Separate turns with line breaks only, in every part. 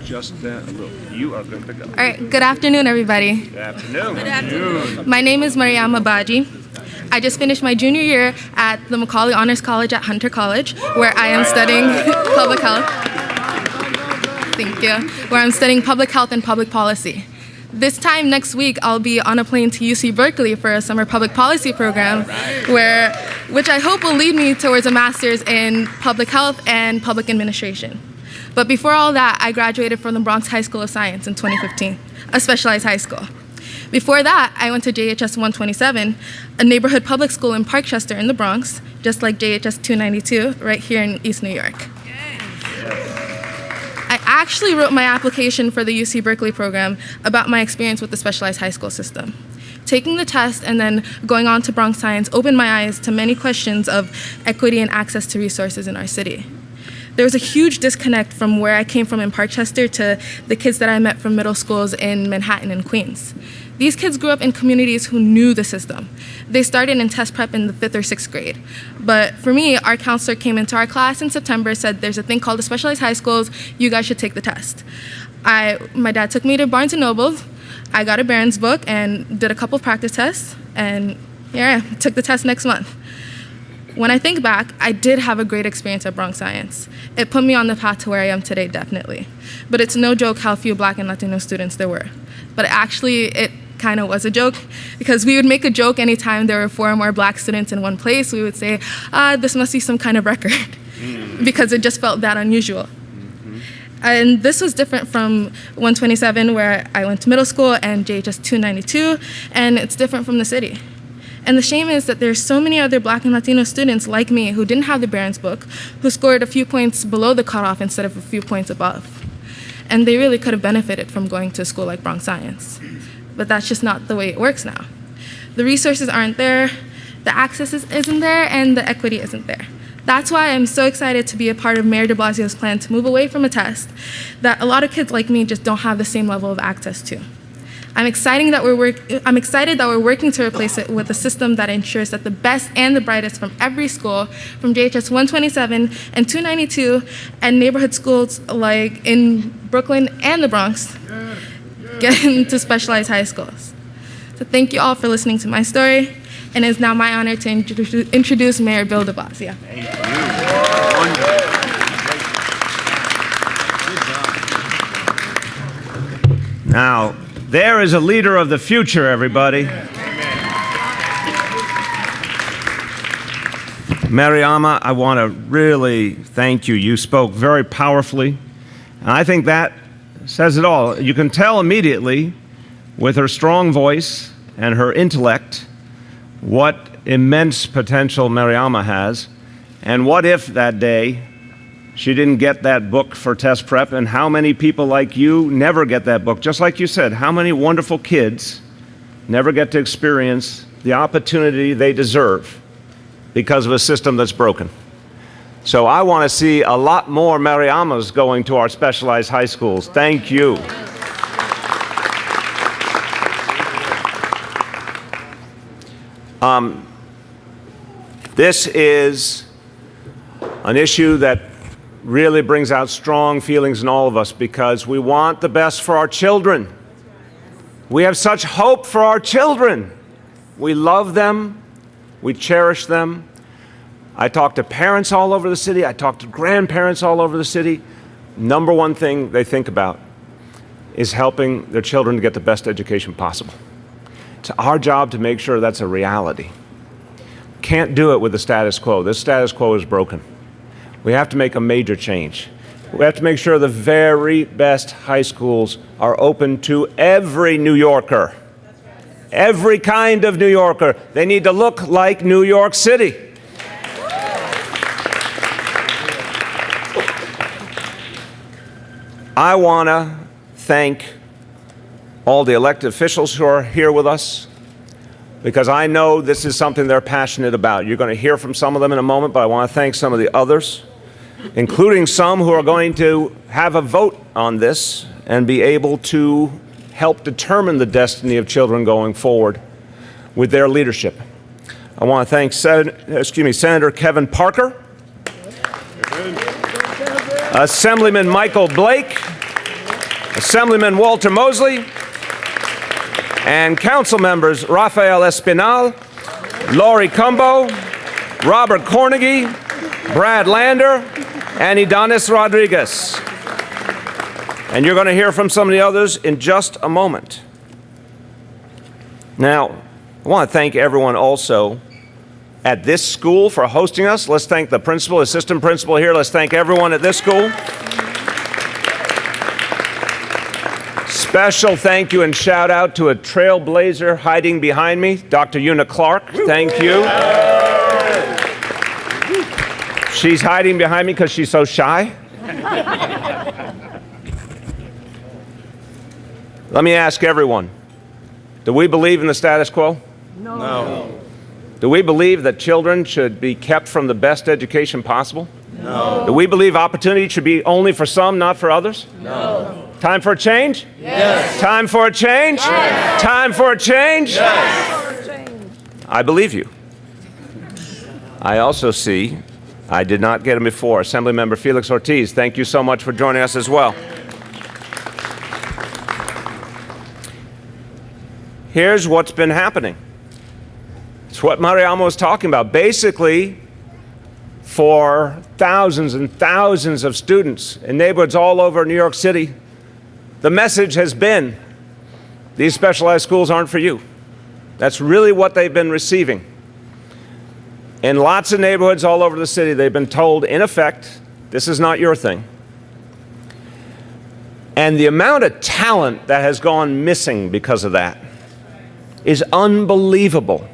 Just that a little. You are good to go.
All right, good afternoon, everybody.
Good afternoon. Good afternoon.
My name is Mariama Baji. I just finished my junior year at the Macaulay Honors College at Hunter College, where I am studying public health. Thank you. Where I'm studying public health and public policy. This time next week, I'll be on a plane to UC Berkeley for a summer public policy program, which I hope will lead me towards a master's in public health and public administration. But before all that, I graduated from the Bronx High School of Science in 2015, a specialized high school. Before that, I went to J.H.S. 127, a neighborhood public school in Parkchester in the Bronx, just like J.H.S. 292, right here in East New York. I actually wrote my application for the UC Berkeley program about my experience with the specialized high school system. Taking the test and then going on to Bronx Science opened my eyes to many questions of equity and access to resources in our city. There was a huge disconnect from where I came from in Parkchester to the kids that I met from middle schools in Manhattan and Queens. These kids grew up in communities who knew the system. They started in test prep in the 5th or 6th grade. But for me, our counselor came into our class in September, said there's a thing called the specialized high schools, you guys should take the test. My dad took me to Barnes & Noble, I got a Barron's book and did a couple practice tests, and here I took the test next month. When I think back, I did have a great experience at Bronx Science. It put me on the path to where I am today, definitely. But it's no joke how few Black and Latino students there were. But actually, it kind of was a joke, because we would make a joke anytime there were 4 or more Black students in one place. We would say, this must be some kind of record, because it just felt that unusual. And this was different from 127, where I went to middle school, and J.H.S. 292, and it's different from the city. And the shame is that there's so many other Black and Latino students like me who didn't have the Barron's book, who scored a few points below the cutoff instead of a few points above. And they really could have benefited from going to a school like Bronx Science. But that's just not the way it works now. The resources aren't there, the access isn't there, and the equity isn't there. That's why I'm so excited to be a part of Mayor de Blasio's plan to move away from a test that a lot of kids like me just don't have the same level of access to. I'm excited that we're working to replace it with a system that ensures that the best and the brightest from every school, from J.H.S. 127 and 292, and neighborhood schools like in Brooklyn and the Bronx, get into specialized high schools. So thank you all for listening to my story, and it's now my honor to introduce Mayor Bill de Blasio.
Thank you. Now, there is a leader of the future, everybody. Mariama, I want to really thank you. You spoke very powerfully, and I think that says it all. You can tell immediately with her strong voice and her intellect what immense potential Mariama has, and what if that day she didn't get that book for test prep, and how many people like you never get that book. Just like you said, how many wonderful kids never get to experience the opportunity they deserve because of a system that's broken. So I want to see a lot more Mariamas going to our specialized high schools. Thank you. This is an issue that really brings out strong feelings in all of us, because we want the best for our children. We have such hope for our children. We love them. We cherish them. I talk to parents all over the city. I talk to grandparents all over the city. Number one thing they think about is helping their children to get the best education possible. It's our job to make sure that's a reality. Can't do it with the status quo. This status quo is broken. We have to make a major change. We have to make sure the very best high schools are open to every New Yorker. Every kind of New Yorker. They need to look like New York City. I want to thank all the elected officials who are here with us, because I know this is something they're passionate about. You're going to hear from some of them in a moment, but I want to thank some of the others, including some who are going to have a vote on this and be able to help determine the destiny of children going forward with their leadership. I want to thank Senator Kevin Parker, Assemblyman Michael Blake, Assemblyman Walter Mosley, and council members Rafael Espinal, Laurie Cumbo, Robert Cornegie, Brad Lander, and Idanis Rodriguez. And you're going to hear from some of the others in just a moment. Now, I want to thank everyone also at this school for hosting us. Let's thank the principal, assistant principal here. Let's thank everyone at this school. Special thank you and shout out to a trailblazer hiding behind me, Dr. Una Clark. Thank you. She's hiding behind me because she's so shy. Let me ask everyone, do we believe in the status quo?
No.
Do we believe that children should be kept from the best education possible?
No.
Do we believe opportunity should be only for some, not for others?
No.
Time for a change?
Yes.
Time for a change?
Yes.
Time for a change?
Yes.
I believe you. I also see, I did not get him before, Assemblymember Felix Ortiz. Thank you so much for joining us as well. Here's what's been happening. It's what Mariamo was talking about. Basically, for thousands and thousands of students in neighborhoods all over New York City, the message has been, these specialized schools aren't for you. That's really what they've been receiving. In lots of neighborhoods all over the city, they've been told, in effect, this is not your thing. And the amount of talent that has gone missing because of that is unbelievable.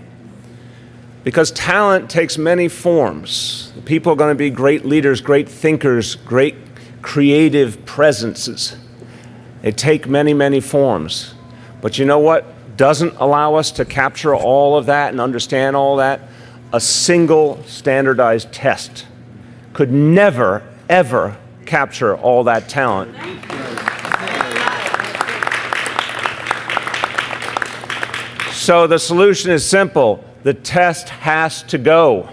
Because talent takes many forms. People are going to be great leaders, great thinkers, great creative presences. They take many, many forms. But you know what doesn't allow us to capture all of that and understand all that? A single standardized test could never, ever capture all that talent. So the solution is simple. The test has to go.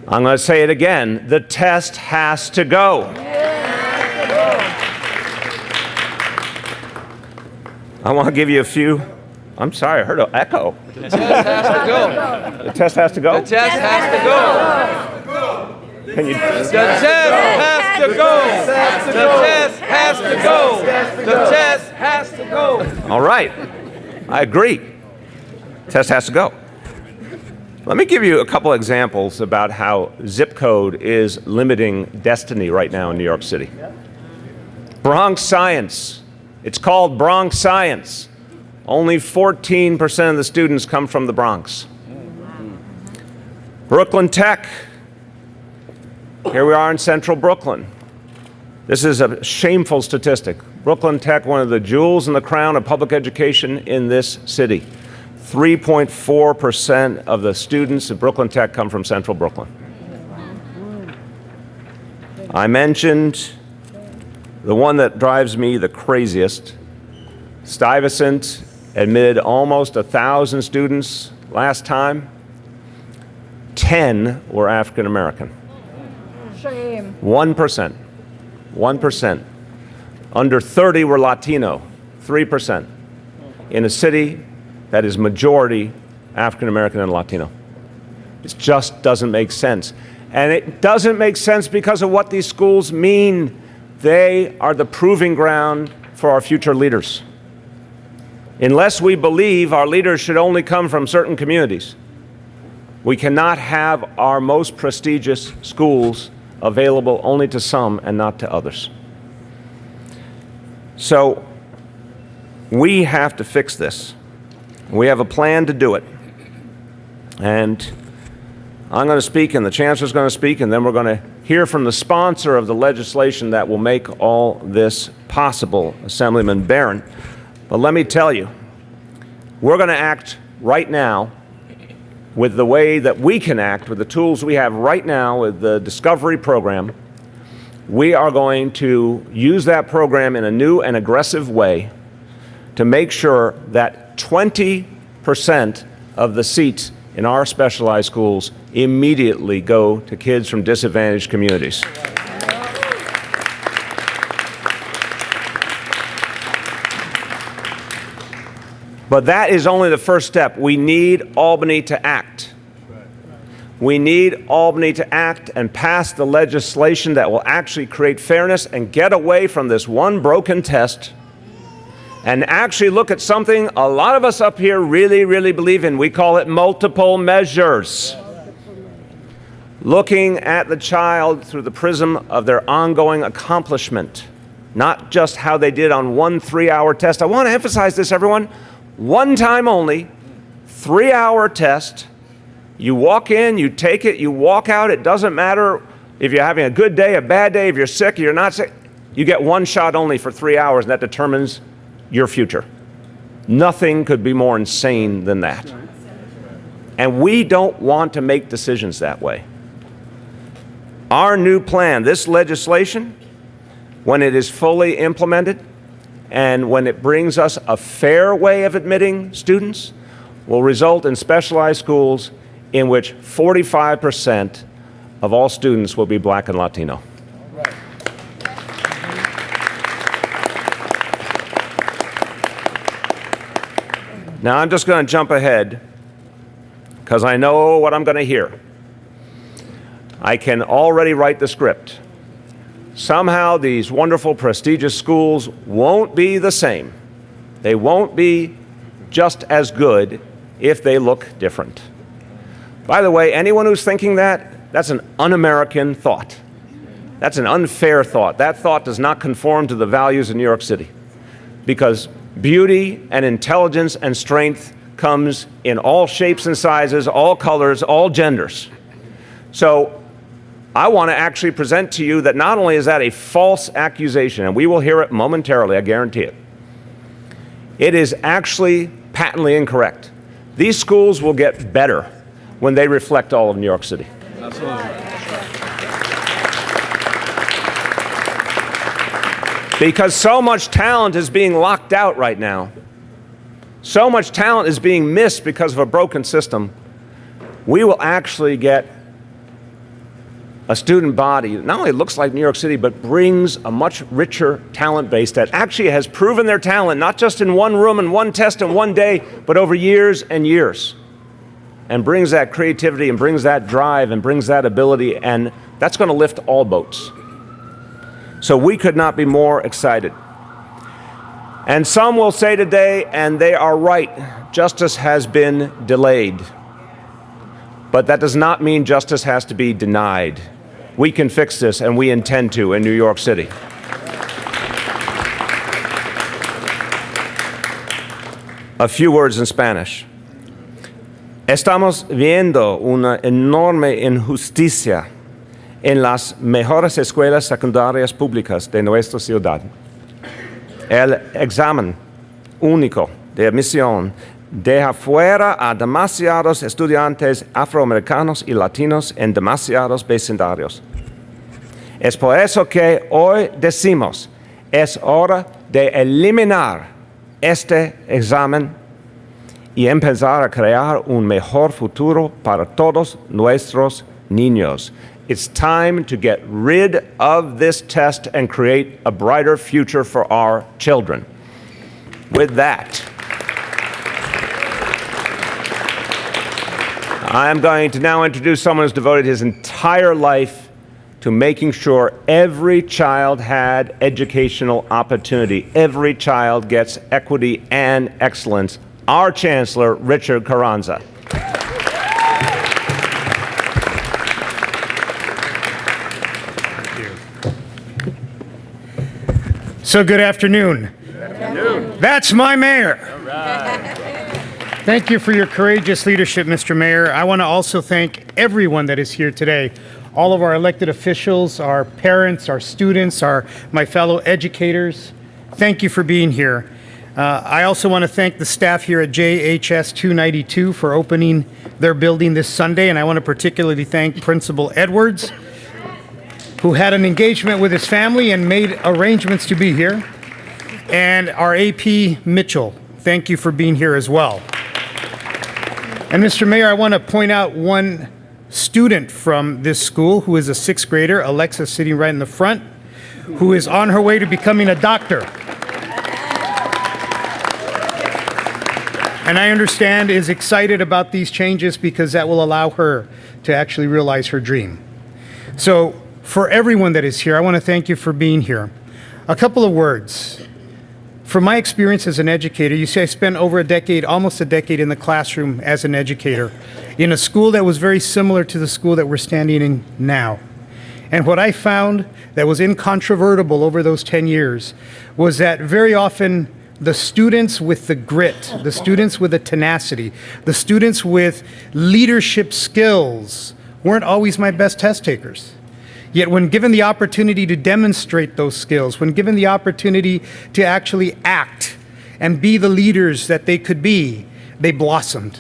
I'm going to say it again. The test has to go. I want to give you a few. I'm sorry, I heard an echo.
The test has to go.
The test has to go?
The test has to go.
Can you?
The test has to go. The test has to go. The test has to go.
All right. I agree. Test has to go. Let me give you a couple examples about how zip code is limiting destiny right now in New York City. Bronx Science. It's called Bronx Science. Only 14% of the students come from the Bronx. Brooklyn Tech. Here we are in central Brooklyn. This is a shameful statistic. Brooklyn Tech, one of the jewels in the crown of public education in this city. 3.4% of the students at Brooklyn Tech come from central Brooklyn. I mentioned the one that drives me the craziest. Stuyvesant admitted almost 1,000 students last time. 10 were African American.
Shame.
1%. 1%. Under 30 were Latino. 3%. In a city that is majority African American and Latino. It just doesn't make sense. And it doesn't make sense because of what these schools mean. They are the proving ground for our future leaders. Unless we believe our leaders should only come from certain communities, we cannot have our most prestigious schools available only to some and not to others. So we have to fix this. We have a plan to do it. And I'm going to speak, and the Chancellor's going to speak, and then we're going to hear from the sponsor of the legislation that will make all this possible, Assemblyman Barron. But let me tell you, we're going to act right now with the way that we can act, with the tools we have right now with the Discovery program. We are going to use that program in a new and aggressive way to make sure that 20% of the seats in our specialized schools immediately go to kids from disadvantaged communities. But that is only the first step. We need Albany to act. We need Albany to act and pass the legislation that will actually create fairness and get away from this one broken test and actually look at something a lot of us up here really, really believe in. We call it multiple measures. Looking at the child through the prism of their ongoing accomplishment, not just how they did on one 3-hour test. I want to emphasize this, everyone. One time only, 3-hour test. You walk in, you take it, you walk out. It doesn't matter if you're having a good day, a bad day, if you're sick, you're not sick. You get one shot only for 3 hours, and that determines your future. Nothing could be more insane than that. And we don't want to make decisions that way. Our new plan, this legislation, when it is fully implemented and when it brings us a fair way of admitting students, will result in specialized schools in which 45% of all students will be Black and Latino. Now I'm just going to jump ahead because I know what I'm going to hear. I can already write the script. Somehow these wonderful, prestigious schools won't be the same. They won't be just as good if they look different. By the way, anyone who's thinking that, that's an un-American thought. That's an unfair thought. That thought does not conform to the values of New York City, because beauty and intelligence and strength comes in all shapes and sizes, all colors, all genders. So I want to actually present to you that not only is that a false accusation, and we will hear it momentarily, I guarantee it, it is actually patently incorrect. These schools will get better when they reflect all of New York City.
Absolutely.
Because so much talent is being locked out right now. So much talent is being missed because of a broken system. We will actually get a student body that not only looks like New York City, but brings a much richer talent base that actually has proven their talent, not just in one room and one test and one day, but over years and years. And brings that creativity and brings that drive and brings that ability, and that's going to lift all boats. So we could not be more excited. And some will say today, and they are right, justice has been delayed. But that does not mean justice has to be denied. We can fix this, and we intend to in New York City. A few words in Spanish. Estamos viendo una enorme injusticia en las mejores escuelas secundarias públicas de nuestra ciudad. El examen único de admisión deja fuera a demasiados estudiantes afroamericanos y latinos en demasiados vecindarios. Es por eso que hoy decimos, es hora de eliminar este examen y empezar a crear un mejor futuro para todos nuestros niños. It's time to get rid of this test and create a brighter future for our children. With that, I'm going to now introduce someone who's devoted his entire life to making sure every child had educational opportunity. Every child gets equity and excellence. Our Chancellor, Richard Carranza.
So good afternoon. That's my mayor. Thank you for your courageous leadership, Mr. Mayor. I want to also thank everyone that is here today. All of our elected officials, our parents, our students, my fellow educators. Thank you for being here. I also want to thank the staff here at J.H.S. 292 for opening their building this Sunday, and I want to particularly thank Principal Edwards, who had an engagement with his family and made arrangements to be here, and our AP Mitchell. Thank you for being here as well. And Mr. Mayor, I want to point out one student from this school who is a 6th grader, Alexa, sitting right in the front, who is on her way to becoming a doctor. and I understand is excited about these changes because that will allow her to actually realize her dream. So for everyone that is here, I want to thank you for being here. A couple of words. From my experience as an educator, you see I spent over a decade, almost a decade in the classroom as an educator in a school that was very similar to the school that we're standing in now. And what I found that was incontrovertible over those 10 years was that very often the students with the grit, the students with the tenacity, the students with leadership skills weren't always my best test takers. Yet when given the opportunity to demonstrate those skills, when given the opportunity to actually act and be the leaders that they could be, they blossomed.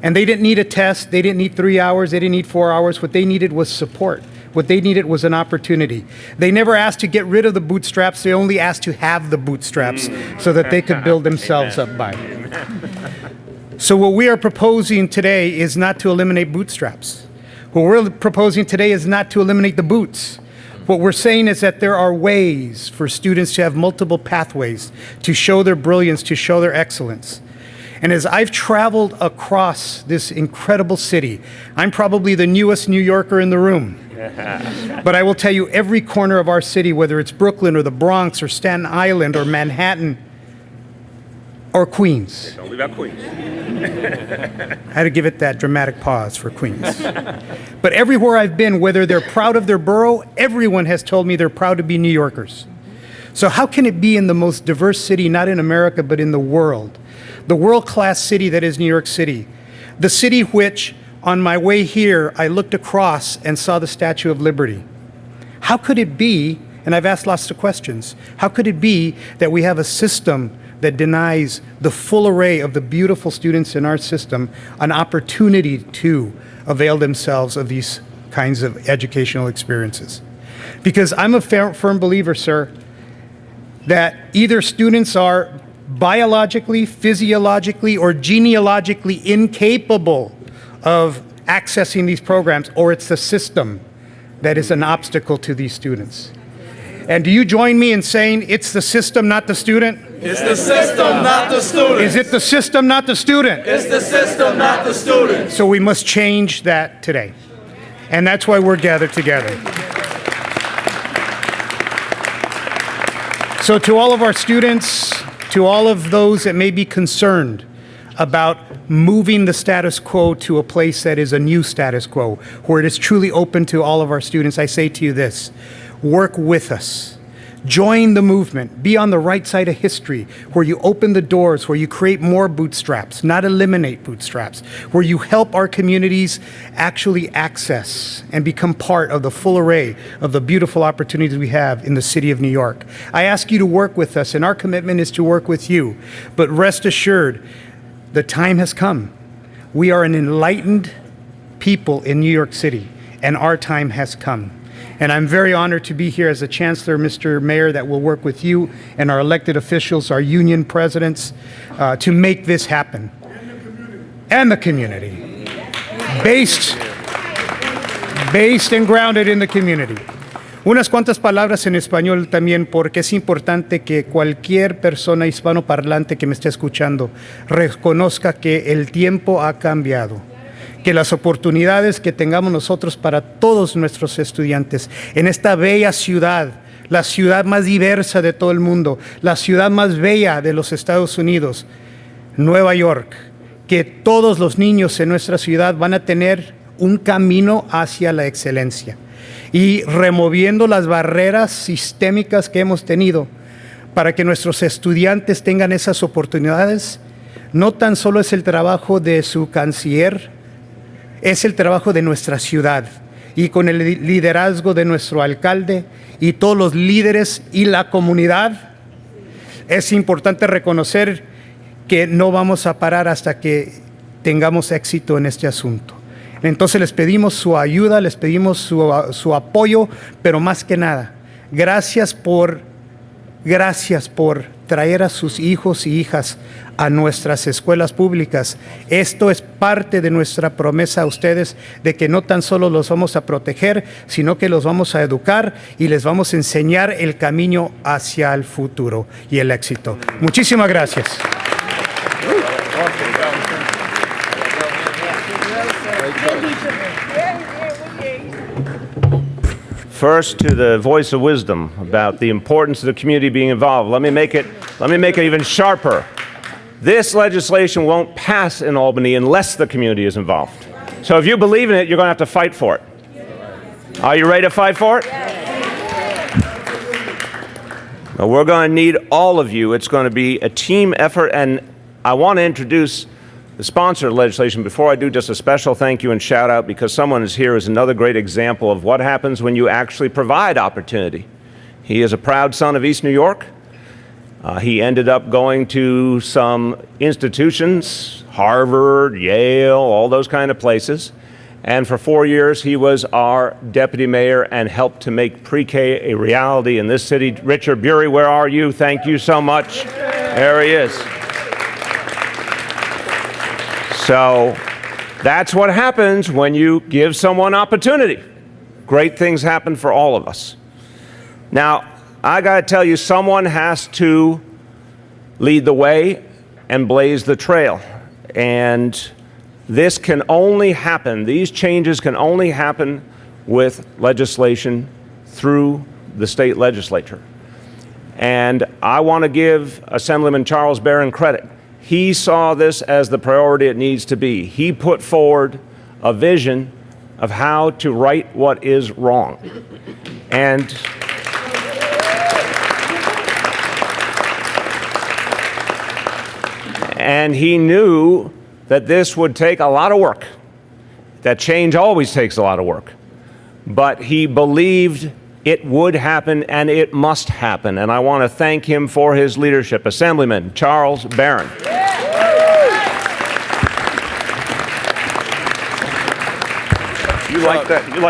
And they didn't need a test, they didn't need 3 hours, they didn't need 4 hours. What they needed was support. What they needed was an opportunity. They never asked to get rid of the bootstraps, they only asked to have the bootstraps so that they could build themselves up by. So what we are proposing today is not to eliminate bootstraps. What we're proposing today is not to eliminate the boots. What we're saying is that there are ways for students to have multiple pathways to show their brilliance, to show their excellence. And as I've traveled across this incredible city, I'm probably the newest New Yorker in the room. But I will tell you, every corner of our city, whether it's Brooklyn or the Bronx or Staten Island or Manhattan or Queens.
Don't leave out Queens.
I had to give it that dramatic pause for Queens. But everywhere I've been, whether they're proud of their borough, everyone has told me they're proud to be New Yorkers. So how can it be in the most diverse city, not in America, but in the world? The world-class city that is New York City. The city which, on my way here, I looked across and saw the Statue of Liberty. How could it be, and I've asked lots of questions, how could it be that we have a system that denies the full array of the beautiful students in our system an opportunity to avail themselves of these kinds of educational experiences? Because I'm a firm believer, sir, that either students are biologically, physiologically, or genealogically incapable of accessing these programs, or it's the system that is an obstacle to these students. And do you join me in saying it's the system, not the student?
It's the system, not the student.
Is it the system, not the student?
It's the system, not the student.
So we must change that today. And that's why we're gathered together. So to all of our students, to all of those that may be concerned about moving the status quo to a place that is a new status quo, where it is truly open to all of our students, I say to you this: work with us. Join the movement. Be on the right side of history, where you open the doors, where you create more bootstraps, not eliminate bootstraps, where you help our communities actually access and become part of the full array of the beautiful opportunities we have in the city of New York. I ask you to work with us, and our commitment is to work with you. But rest assured, the time has come. We are an enlightened people in New York City, and our time has come. And I'm very honored to be here as a Chancellor, Mr. Mayor, that will work with you and our elected officials, our union presidents, to make this happen. And the community. Based and grounded in the community. Unas cuantas palabras en español también, porque es importante que cualquier persona hispanoparlante que me esté escuchando reconozca que el tiempo ha cambiado. Que las oportunidades que tengamos nosotros para todos nuestros estudiantes en esta bella ciudad, la ciudad más diversa de todo el mundo, la ciudad más bella de los Estados Unidos, Nueva York, que todos los niños en nuestra ciudad van a tener un camino hacia la excelencia. Y removiendo las barreras sistémicas que hemos tenido para que nuestros estudiantes tengan esas oportunidades, no tan solo es el trabajo de su canciller, es el trabajo de nuestra ciudad, y con el liderazgo de nuestro alcalde y todos los líderes y la comunidad, es importante reconocer que no vamos a parar hasta que tengamos éxito en este asunto. Entonces les pedimos su ayuda, les pedimos su apoyo, pero más que nada, gracias por traer a sus hijos y hijas a nuestras escuelas públicas. Esto es parte de nuestra promesa a ustedes de que no tan solo los vamos a proteger, sino que los vamos a educar y les vamos a enseñar el camino hacia el futuro y el éxito. Muchísimas gracias.
First, to the voice of wisdom about the importance of the community being involved. Let me make it even sharper. This legislation won't pass in Albany unless the community is involved. So if you believe in it, you're going to have to fight for it. Are you ready to fight for it? Well, we're going to need all of you. It's going to be a team effort, and I want to introduce the sponsor of the legislation. Before I do, just a special thank you and shout out, because someone is here is another great example of what happens when you actually provide opportunity. He is a proud son of East New York. He ended up going to some institutions, Harvard, Yale, all those kind of places. And for 4 years, he was our deputy mayor and helped to make pre-K a reality in this city. Richard Bury, where are you? Thank you so much. There he is. So that's what happens when you give someone opportunity. Great things happen for all of us. Now, I got to tell you, someone has to lead the way and blaze the trail. And this can only happen, these changes can only happen with legislation through the state legislature. And I want to give Assemblyman Charles Barron credit. He saw this as the priority it needs to be. He put forward a vision of how to right what is wrong. And he knew that this would take a lot of work, that change always takes a lot of work. But he believed it would happen and it must happen. And I want to thank him for his leadership. Assemblyman Charles Barron. You like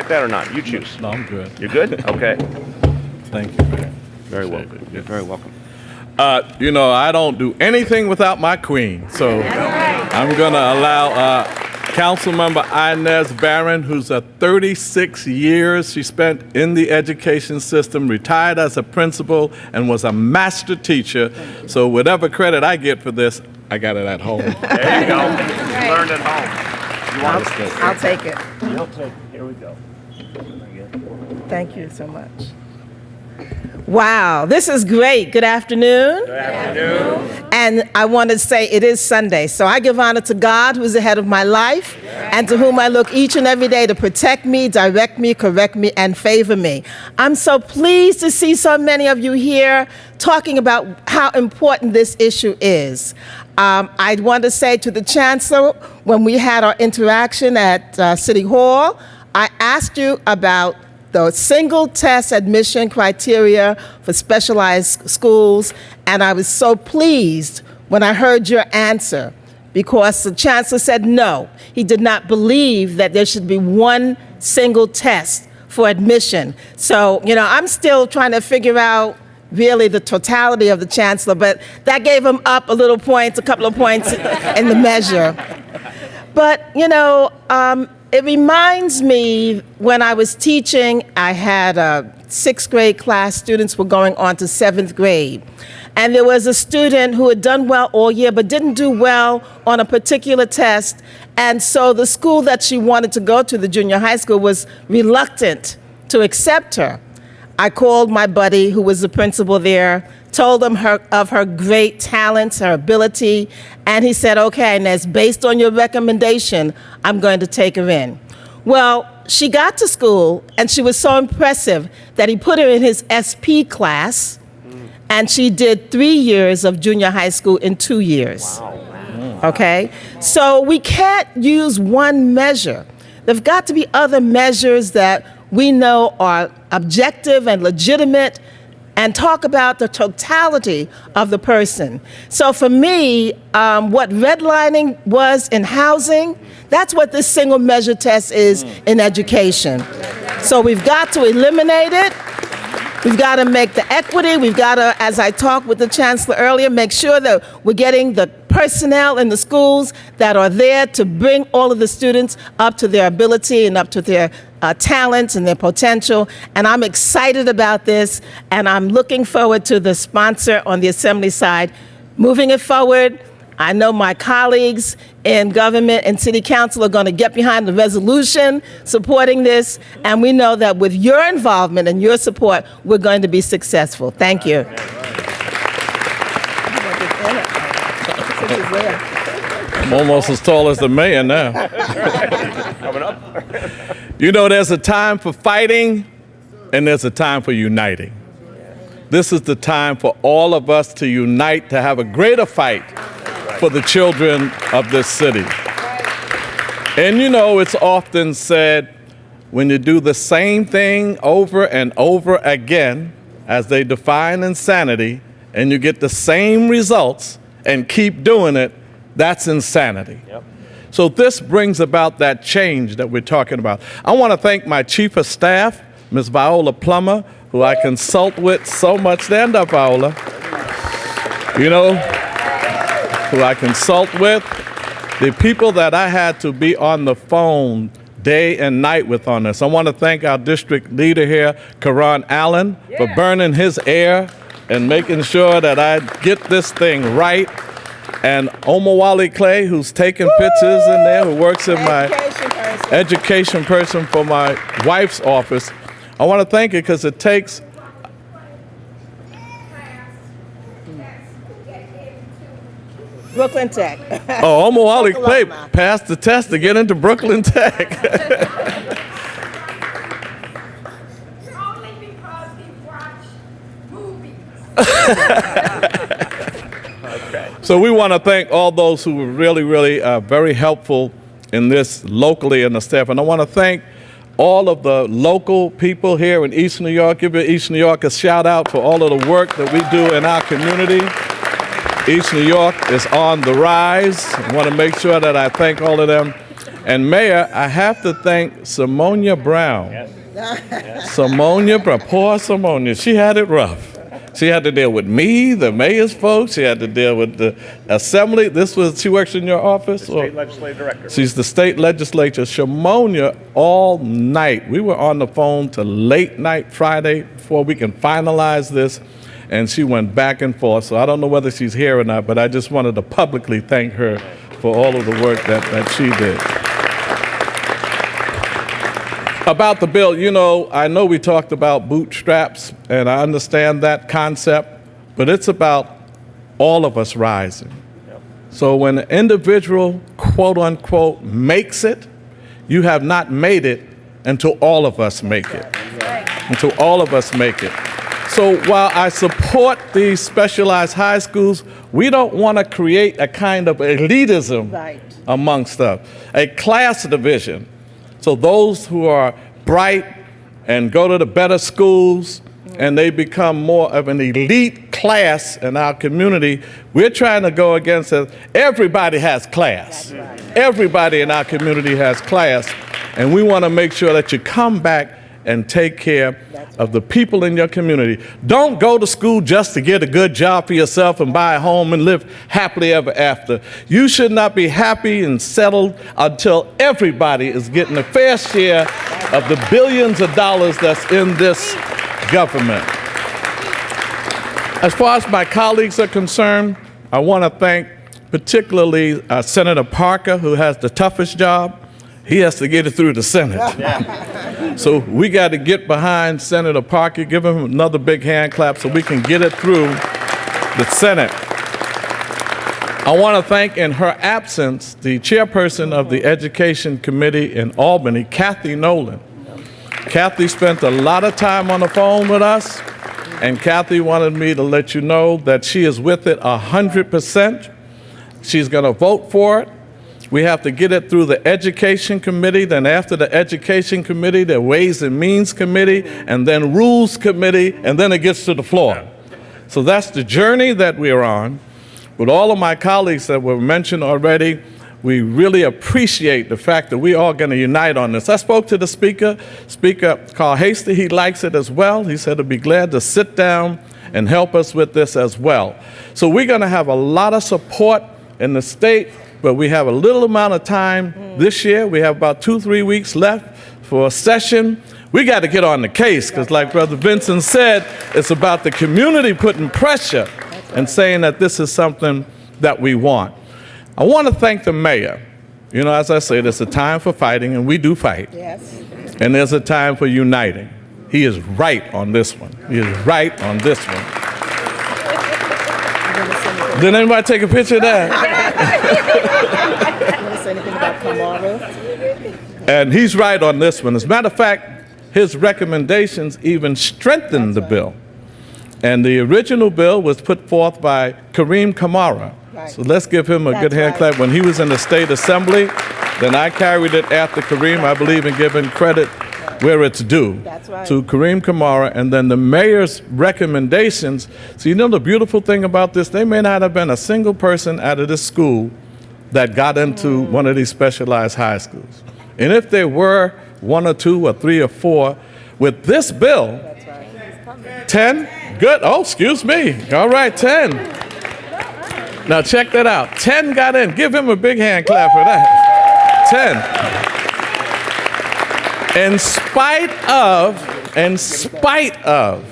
that or not? You choose.
No, I'm good.
You're good? Okay.
Thank you, Mayor.
Very welcome. You're very welcome.
You know, I don't do anything without my queen, so I'm going to allow Councilmember Inez Barron, who's 36 years she spent in the education system, retired as a principal, and was a master teacher. So whatever credit I get for this, I got it at home.
There you go. You learned at home. You want to
I'll take it.
You'll take it. Here we go.
Thank you so much. Wow, this is great. Good afternoon.
Good afternoon.
And I want to say it is Sunday, so I give honor to God, who is the head of my life, and to whom I look each and every day to protect me, direct me, correct me, and favor me. I'm so pleased to see so many of you here talking about how important this issue is. I want to say to the Chancellor, when we had our interaction at City Hall, I asked you about the single test admission criteria for specialized schools, and I was so pleased when I heard your answer, because the Chancellor said no, he did not believe that there should be one single test for admission. So, you know, I'm still trying to figure out really the totality of the Chancellor, but that gave him up a little points, a couple of points in the measure. But, you know, it reminds me when I was teaching, I had a 6th grade class, students were going on to 7th grade. And there was a student who had done well all year but didn't do well on a particular test. And so the school that she wanted to go to, the junior high school, was reluctant to accept her. I called my buddy who was the principal there, told him of her great talents, her ability, and he said, okay, Inez, based on your recommendation, I'm going to take her in. Well, she got to school, and she was so impressive that he put her in his SP class, and she did 3 years of junior high school in 2 years. Wow. Okay? So we can't use one measure. There've got to be other measures that we know are objective and legitimate, and talk about the totality of the person. So for me, what redlining was in housing, that's what this single measure test is in education. So we've got to eliminate it. We've got to make the equity. We've got to, as I talked with the Chancellor earlier, make sure that we're getting the personnel in the schools that are there to bring all of the students up to their ability and up to their talents and their potential. And I'm excited about this, and I'm looking forward to the sponsor on the Assembly side moving it forward. I know my colleagues in government and city council are going to get behind the resolution supporting this, and we know that with your involvement and your support, we're going to be successful. Thank you.
I'm almost as tall as the mayor now.
Coming up.
You know, there's a time for fighting and there's a time for uniting. This is the time for all of us to unite, to have a greater fight for the children of this city. And you know, it's often said, when you do the same thing over and over again, as they define insanity, and you get the same results and keep doing it, that's insanity.
Yep.
So this brings about that change that we're talking about. I want to thank my chief of staff, Ms. Viola Plummer, who I consult with so much. Stand up, Viola. You know, who I consult with. The people that I had to be on the phone day and night with on this. I want to thank our district leader here, Karan Allen, for burning his air and making sure that I get this thing right. And Omawali Clay, who's taking pictures in there, who works in my education person for my wife's office. I want to thank you because it takes
Brooklyn Tech.
Oh, Omawali Clay passed the test to get into Brooklyn Tech.
Only because he watched movies.
So we want to thank all those who were really, really very helpful in this locally and the staff. And I want to thank all of the local people here in East New York. Give East New York a shout out for all of the work that we do in our community. East New York is on the rise. I want to make sure that I thank all of them. And Mayor, I have to thank Simonia Brown.
Yes.
Simonia Brown, poor Simonia, she had it rough. She had to deal with me, the mayor's folks. She had to deal with the assembly. She works in your office?
State legislative director.
She's the state legislature. Simonia, all night. We were on the phone till late night Friday before we can finalize this. And she went back and forth. So I don't know whether she's here or not, but I just wanted to publicly thank her for all of the work that she did. About the bill, you know, I know we talked about bootstraps, and I understand that concept, but it's about all of us rising.
Yep.
So when an individual, quote unquote, makes it, you have not made it until all of us make it. Until all of us make it. So while I support these specialized high schools, we don't want to create a kind of elitism amongst us, a class division. So those who are bright and go to the better schools and they become more of an elite class in our community, we're trying to go against it. Everybody has class. Everybody in our community has class. And we want to make sure that you come back and take care of the people in your community. Don't go to school just to get a good job for yourself and buy a home and live happily ever after. You should not be happy and settled until everybody is getting a fair share of the billions of dollars that's in this government. As far as my colleagues are concerned, I want to thank particularly Senator Parker, who has the toughest job. He has to get it through the Senate. So we got to get behind Senator Parker, give him another big hand clap so we can get it through the Senate. I want to thank, in her absence, the chairperson of the Education Committee in Albany, Kathy Nolan. Kathy spent a lot of time on the phone with us, and Kathy wanted me to let you know that she is with it 100%. She's going to vote for it. We have to get it through the Education Committee, then after the Education Committee, the Ways and Means Committee, and then Rules Committee, and then it gets to the floor. So that's the journey that we're on. With all of my colleagues that were mentioned already, we really appreciate the fact that we're all going to unite on this. I spoke to the Speaker, Speaker Carl Hasty. He likes it as well. He said he'd be glad to sit down and help us with this as well. So we're going to have a lot of support in the state, but we have a little amount of time this year. We have about 2-3 weeks left for a session. We got to get on the case because, like Brother Vincent said, it's about the community putting pressure and saying that this is something that we want. I want to thank the mayor. You know, as I said, it's a time for fighting, and we do fight.
Yes.
And there's a time for uniting. He is right on this one. He is right on this one. Did anybody take a picture of that?
You want to say anything about tomorrow?
And he's right on this one. As a matter of fact, his recommendations even strengthened the bill. And the original bill was put forth by Kareem Kamara.
Right.
So let's give him a good hand
right.
clap. When he was in the State Assembly, then I carried it after Kareem. I believe in giving credit where it's due.
That's right.
To Kareem Kamara, and then the mayor's recommendations. So you know the beautiful thing about this, they may not have been a single person out of this school that got into one of these specialized high schools. And if there were 1 or 2 or 3 or 4, with this bill, 10, good, oh, excuse me, all right, 10. Now check that out, 10 got in, give him a big hand clap for that, 10. In spite of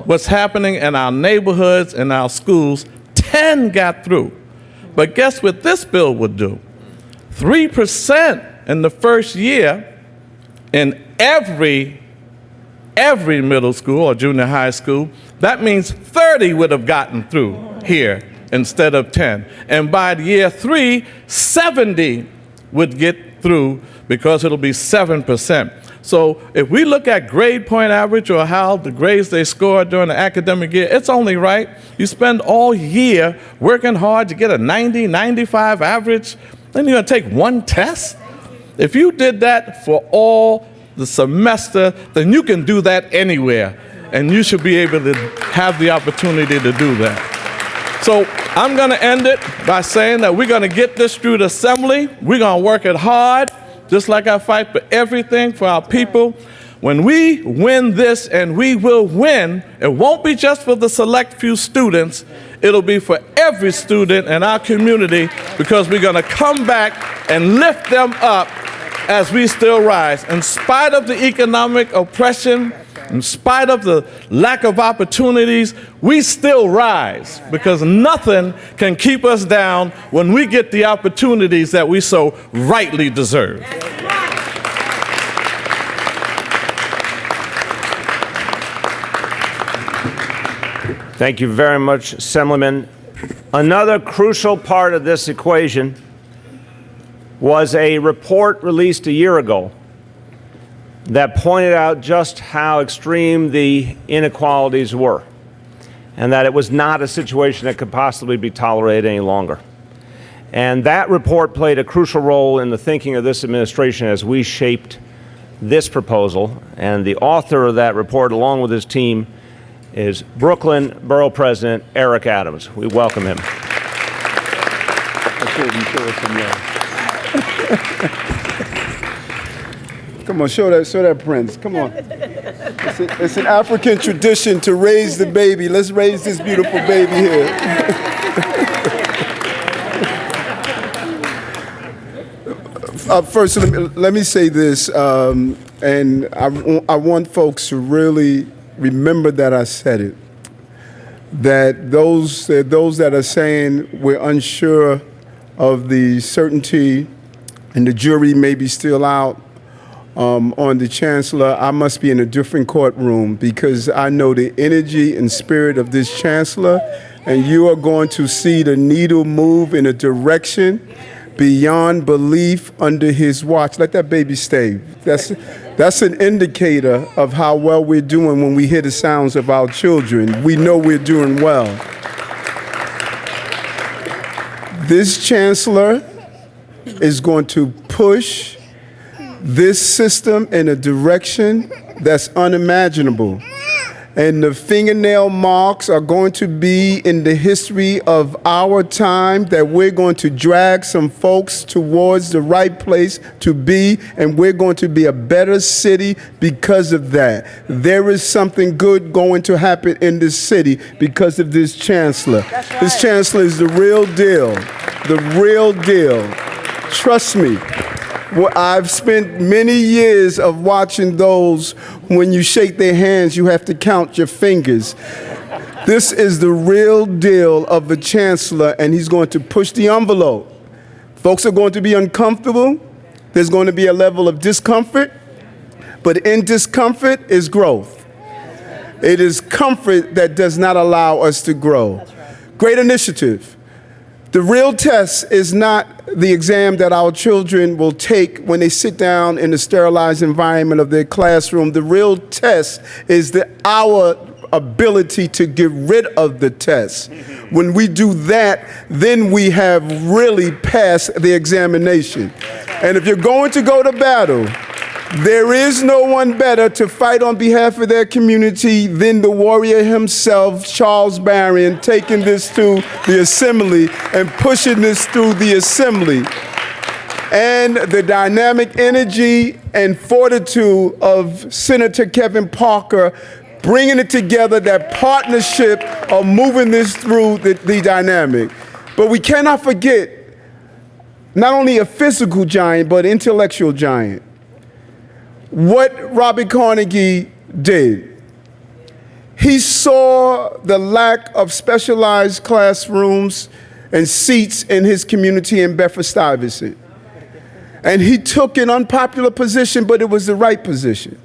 what's happening in our neighborhoods and our schools, 10 got through. But guess what this bill would do? 3% in the first year in every middle school or junior high school. That means 30 would have gotten through here instead of 10. And by year 3, 70 would get through because it'll be 7%. So if we look at grade point average or how the grades they score during the academic year, it's only right. You spend all year working hard to get a 90, 95 average, then you're gonna take one test? If you did that for all the semester, then you can do that anywhere, and you should be able to have the opportunity to do that. So I'm gonna end it by saying that we're gonna get this through the assembly. We're gonna work it hard, just like I fight for everything for our people. When we win this, and we will win, it won't be just for the select few students, it'll be for every student in our community, because we're gonna come back and lift them up as we still rise. In spite of the economic oppression, in spite of the lack of opportunities, we still rise, because nothing can keep us down when we get the opportunities that we so rightly deserve.
Thank you very much, Assemblyman. Another crucial part of this equation was a report released a year ago that pointed out just how extreme the inequalities were, and that it was not a situation that could possibly be tolerated any longer. And that report played a crucial role in the thinking of this administration as we shaped this proposal. And the author of that report, along with his team, is Brooklyn Borough President Eric Adams. We welcome him.
Come on, show that Prince. Come on. It's an African tradition to raise the baby. Let's raise this beautiful baby here. First, let me say this, and I want folks to really remember that I said it. That those that are saying we're unsure of the certainty and the jury may be still out on the Chancellor, I must be in a different courtroom, because I know the energy and spirit of this Chancellor, and you are going to see the needle move in a direction beyond belief under his watch. Let that baby stay. That's an indicator of how well we're doing when we hear the sounds of our children. We know we're doing well. This Chancellor is going to push this system in a direction that's unimaginable. And the fingernail marks are going to be in the history of our time, that we're going to drag some folks towards the right place to be, and we're going to be a better city because of that. There is something good going to happen in this city because of this Chancellor. That's right. This Chancellor is the real deal. The real deal. Trust me. Well, I've spent many years of watching those, when you shake their hands, you have to count your fingers. This is the real deal of the Chancellor, and he's going to push the envelope. Folks are going to be uncomfortable. There's going to be a level of discomfort, but in discomfort is growth. It is comfort that does not allow us to grow. Great initiative. The real test is not the exam that our children will take when they sit down in the sterilized environment of their classroom. The real test is our ability to get rid of the test. When we do that, then we have really passed the examination. And if you're going to go to battle, there is no one better to fight on behalf of their community than the warrior himself, Charles Barron, taking this to the assembly and pushing this through the assembly. And the dynamic energy and fortitude of Senator Kevin Parker bringing it together, that partnership of moving this through the dynamic. But we cannot forget not only a physical giant, but intellectual giant. What Robert Carnegie did, he saw the lack of specialized classrooms and seats in his community in Bedford-Stuyvesant. And he took an unpopular position, but it was the right position.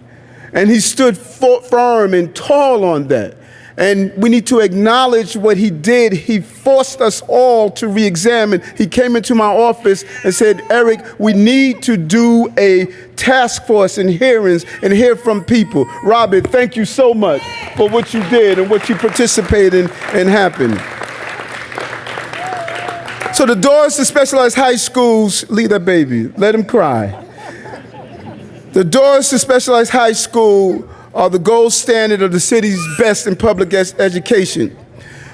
And he stood firm and tall on that. And we need to acknowledge what he did. He forced us all to re-examine. He came into my office and said, Eric, we need to do a task force and hearings and hear from people. Robert, thank you so much for what you did and what you participated in and happened. So the doors to specialized high schools, leave that baby, let him cry. The doors to specialized high school are the gold standard of the city's best in public education.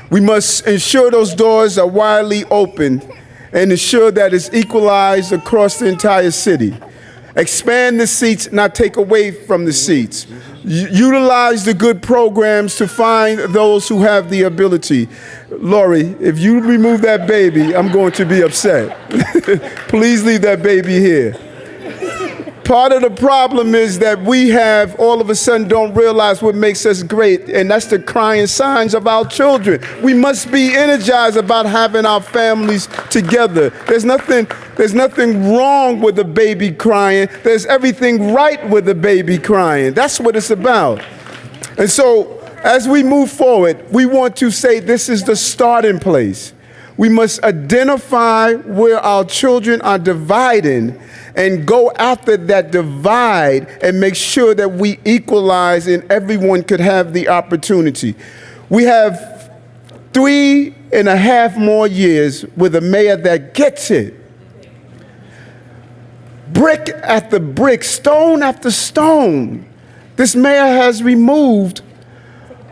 We must ensure those doors are widely open and ensure that it's equalized across the entire city. Expand the seats, not take away from the seats. Utilize the good programs to find those who have the ability. Lori, if you remove that baby, I'm going to be upset. Please leave that baby here. Part of the problem is that we have all of a sudden don't realize what makes us great, and that's the crying signs of our children. We must be energized about having our families together. There's nothing wrong with a baby crying. There's everything right with a baby crying. That's what it's about. And so as we move forward, we want to say this is the starting place. We must identify where our children are dividing and go after that divide and make sure that we equalize and everyone could have the opportunity. We have 3.5 more years with a mayor that gets it. Brick after brick, stone after stone, this mayor has removed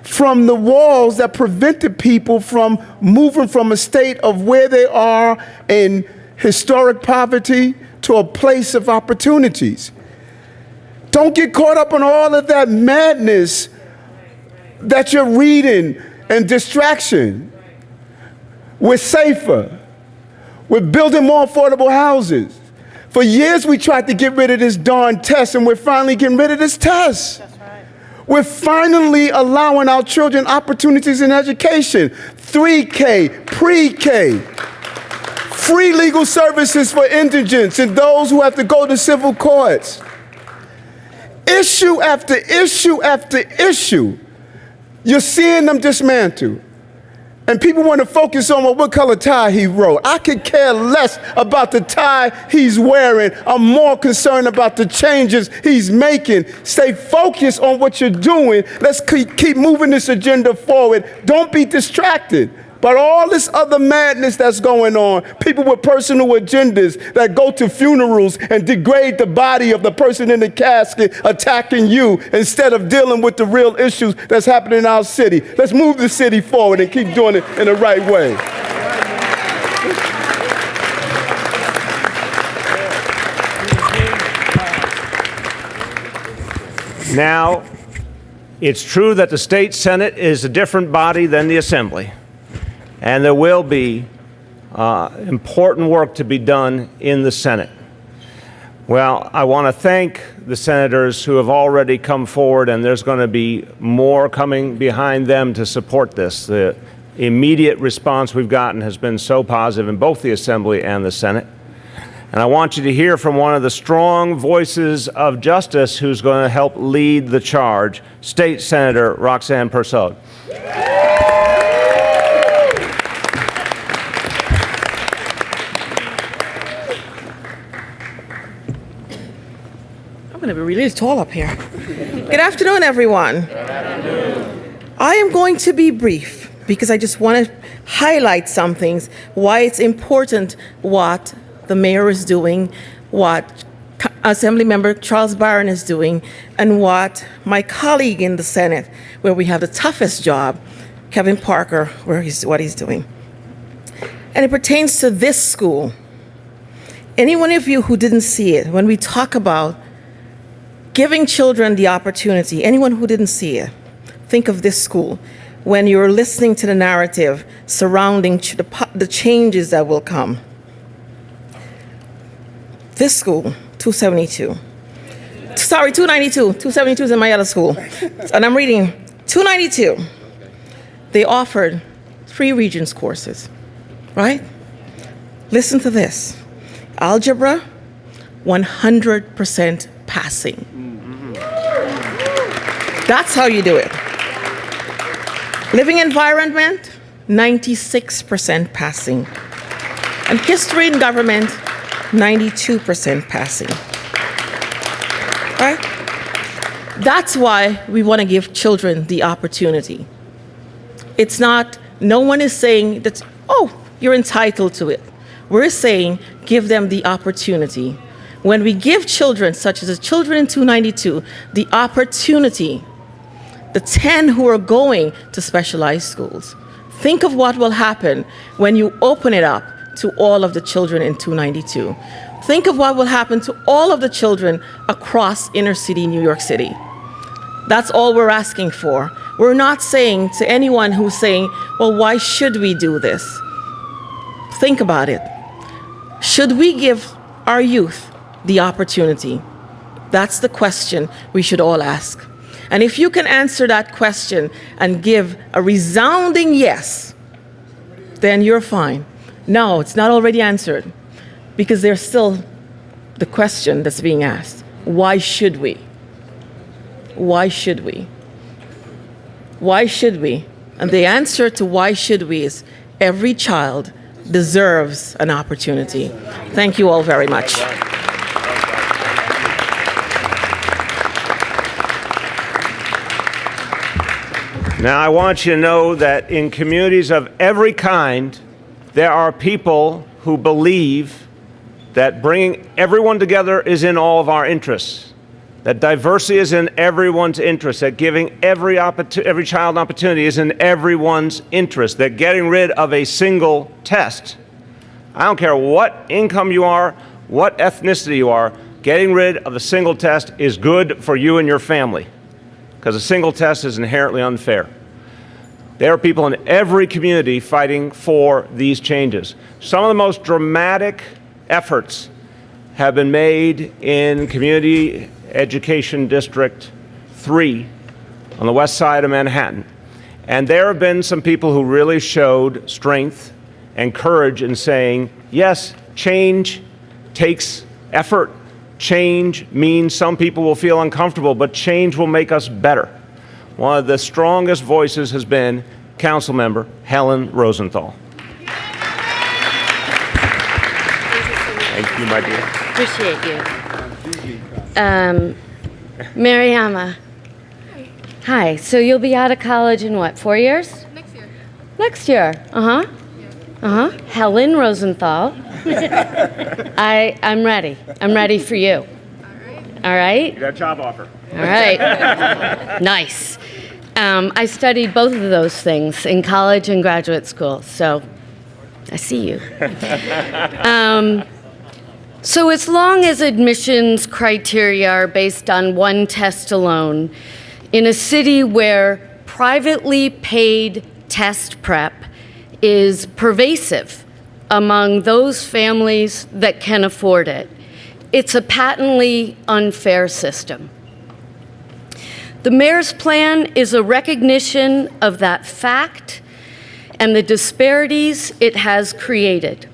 from the walls that prevented people from moving from a state of where they are in historic poverty to a place of opportunities. Don't get caught up in all of that madness that you're reading and distraction. We're safer. We're building more affordable houses. For years we tried to get rid of this darn test, and we're finally getting rid of this test. We're finally allowing our children opportunities in education. 3K, pre-K, free legal services for indigents and those who have to go to civil courts. Issue after issue after issue, you're seeing them dismantle. And people want to focus on what color tie he wore. I could care less about the tie he's wearing. I'm more concerned about the changes he's making. Stay focused on what you're doing. Let's keep moving this agenda forward. Don't be distracted by all this other madness that's going on. People with personal agendas that go to funerals and degrade the body of the person in the casket attacking you instead of dealing with the real issues that's happening in our city. Let's move the city forward and keep doing it in the right way.
Now, it's true that the state Senate is a different body than the Assembly. And there will be important work to be done in the Senate. Well, I want to thank the senators who have already come forward, and there's going to be more coming behind them to support this. The immediate response we've gotten has been so positive in both the Assembly and the Senate. And I want you to hear from one of the strong voices of justice who's going to help lead the charge, State Senator Roxanne Persaud.
I'm going to be really tall up here. Good afternoon, everyone. Good afternoon. I am going to be brief because I just want to highlight some things, why it's important what the mayor is doing, what Assemblymember Charles Barron is doing, and what my colleague in the Senate, where we have the toughest job, Kevin Parker, what he's doing. And it pertains to this school. Any one of you who didn't see it, when we talk about giving children the opportunity, anyone who didn't see it, think of this school. When you're listening to the narrative surrounding the changes that will come. This school, 292. Sorry, 292. 272 is in my other school. And I'm reading 292. They offered 3 Regents courses, right? Listen to this. Algebra, 100% passing. That's how you do it. Living environment, 96% passing. And history and government, 92% passing. Right? That's why we want to give children the opportunity. It's not, no one is saying that, oh, you're entitled to it. We're saying give them the opportunity. When we give children, such as the children in 292, the opportunity, the 10 who are going to specialized schools, think of what will happen when you open it up to all of the children in 292. Think of what will happen to all of the children across inner city New York City. That's all we're asking for. We're not saying to anyone who's saying, well, why should we do this? Think about it. Should we give our youth the opportunity? That's the question we should all ask. And if you can answer that question and give a resounding yes, then you're fine. No, it's not already answered, because there's still the question that's being asked. Why should we? Why should we? Why should we? And the answer to why should we is every child deserves an opportunity. Thank you all very much.
Now, I want you to know that in communities of every kind, there are people who believe that bringing everyone together is in all of our interests, that diversity is in everyone's interest, that giving every child an opportunity is in everyone's interest, that getting rid of a single test, I don't care what income you are, what ethnicity you are, getting rid of a single test is good for you and your family, because a single test is inherently unfair. There are people in every community fighting for these changes. Some of the most dramatic efforts have been made in Community Education District 3 on the west side of Manhattan. And there have been some people who really showed strength and courage in saying, yes, change takes effort. Change means some people will feel uncomfortable, but change will make us better. One of the strongest voices has been Councilmember Helen Rosenthal. Thank you, my dear.
Appreciate you. Mariama. Hi. So you'll be out of college in what, 4 years?
Next year.
Next year. Uh-huh. Uh-huh. Helen Rosenthal. I'm ready. I'm ready for you.
All right.
All right?
You got a job offer.
All right. Nice. I studied both of those things in college and graduate school, so I see you. So as long as admissions criteria are based on one test alone, in a city where privately paid test prep is pervasive among those families that can afford it, it's a patently unfair system. The mayor's plan is a recognition of that fact and the disparities it has created.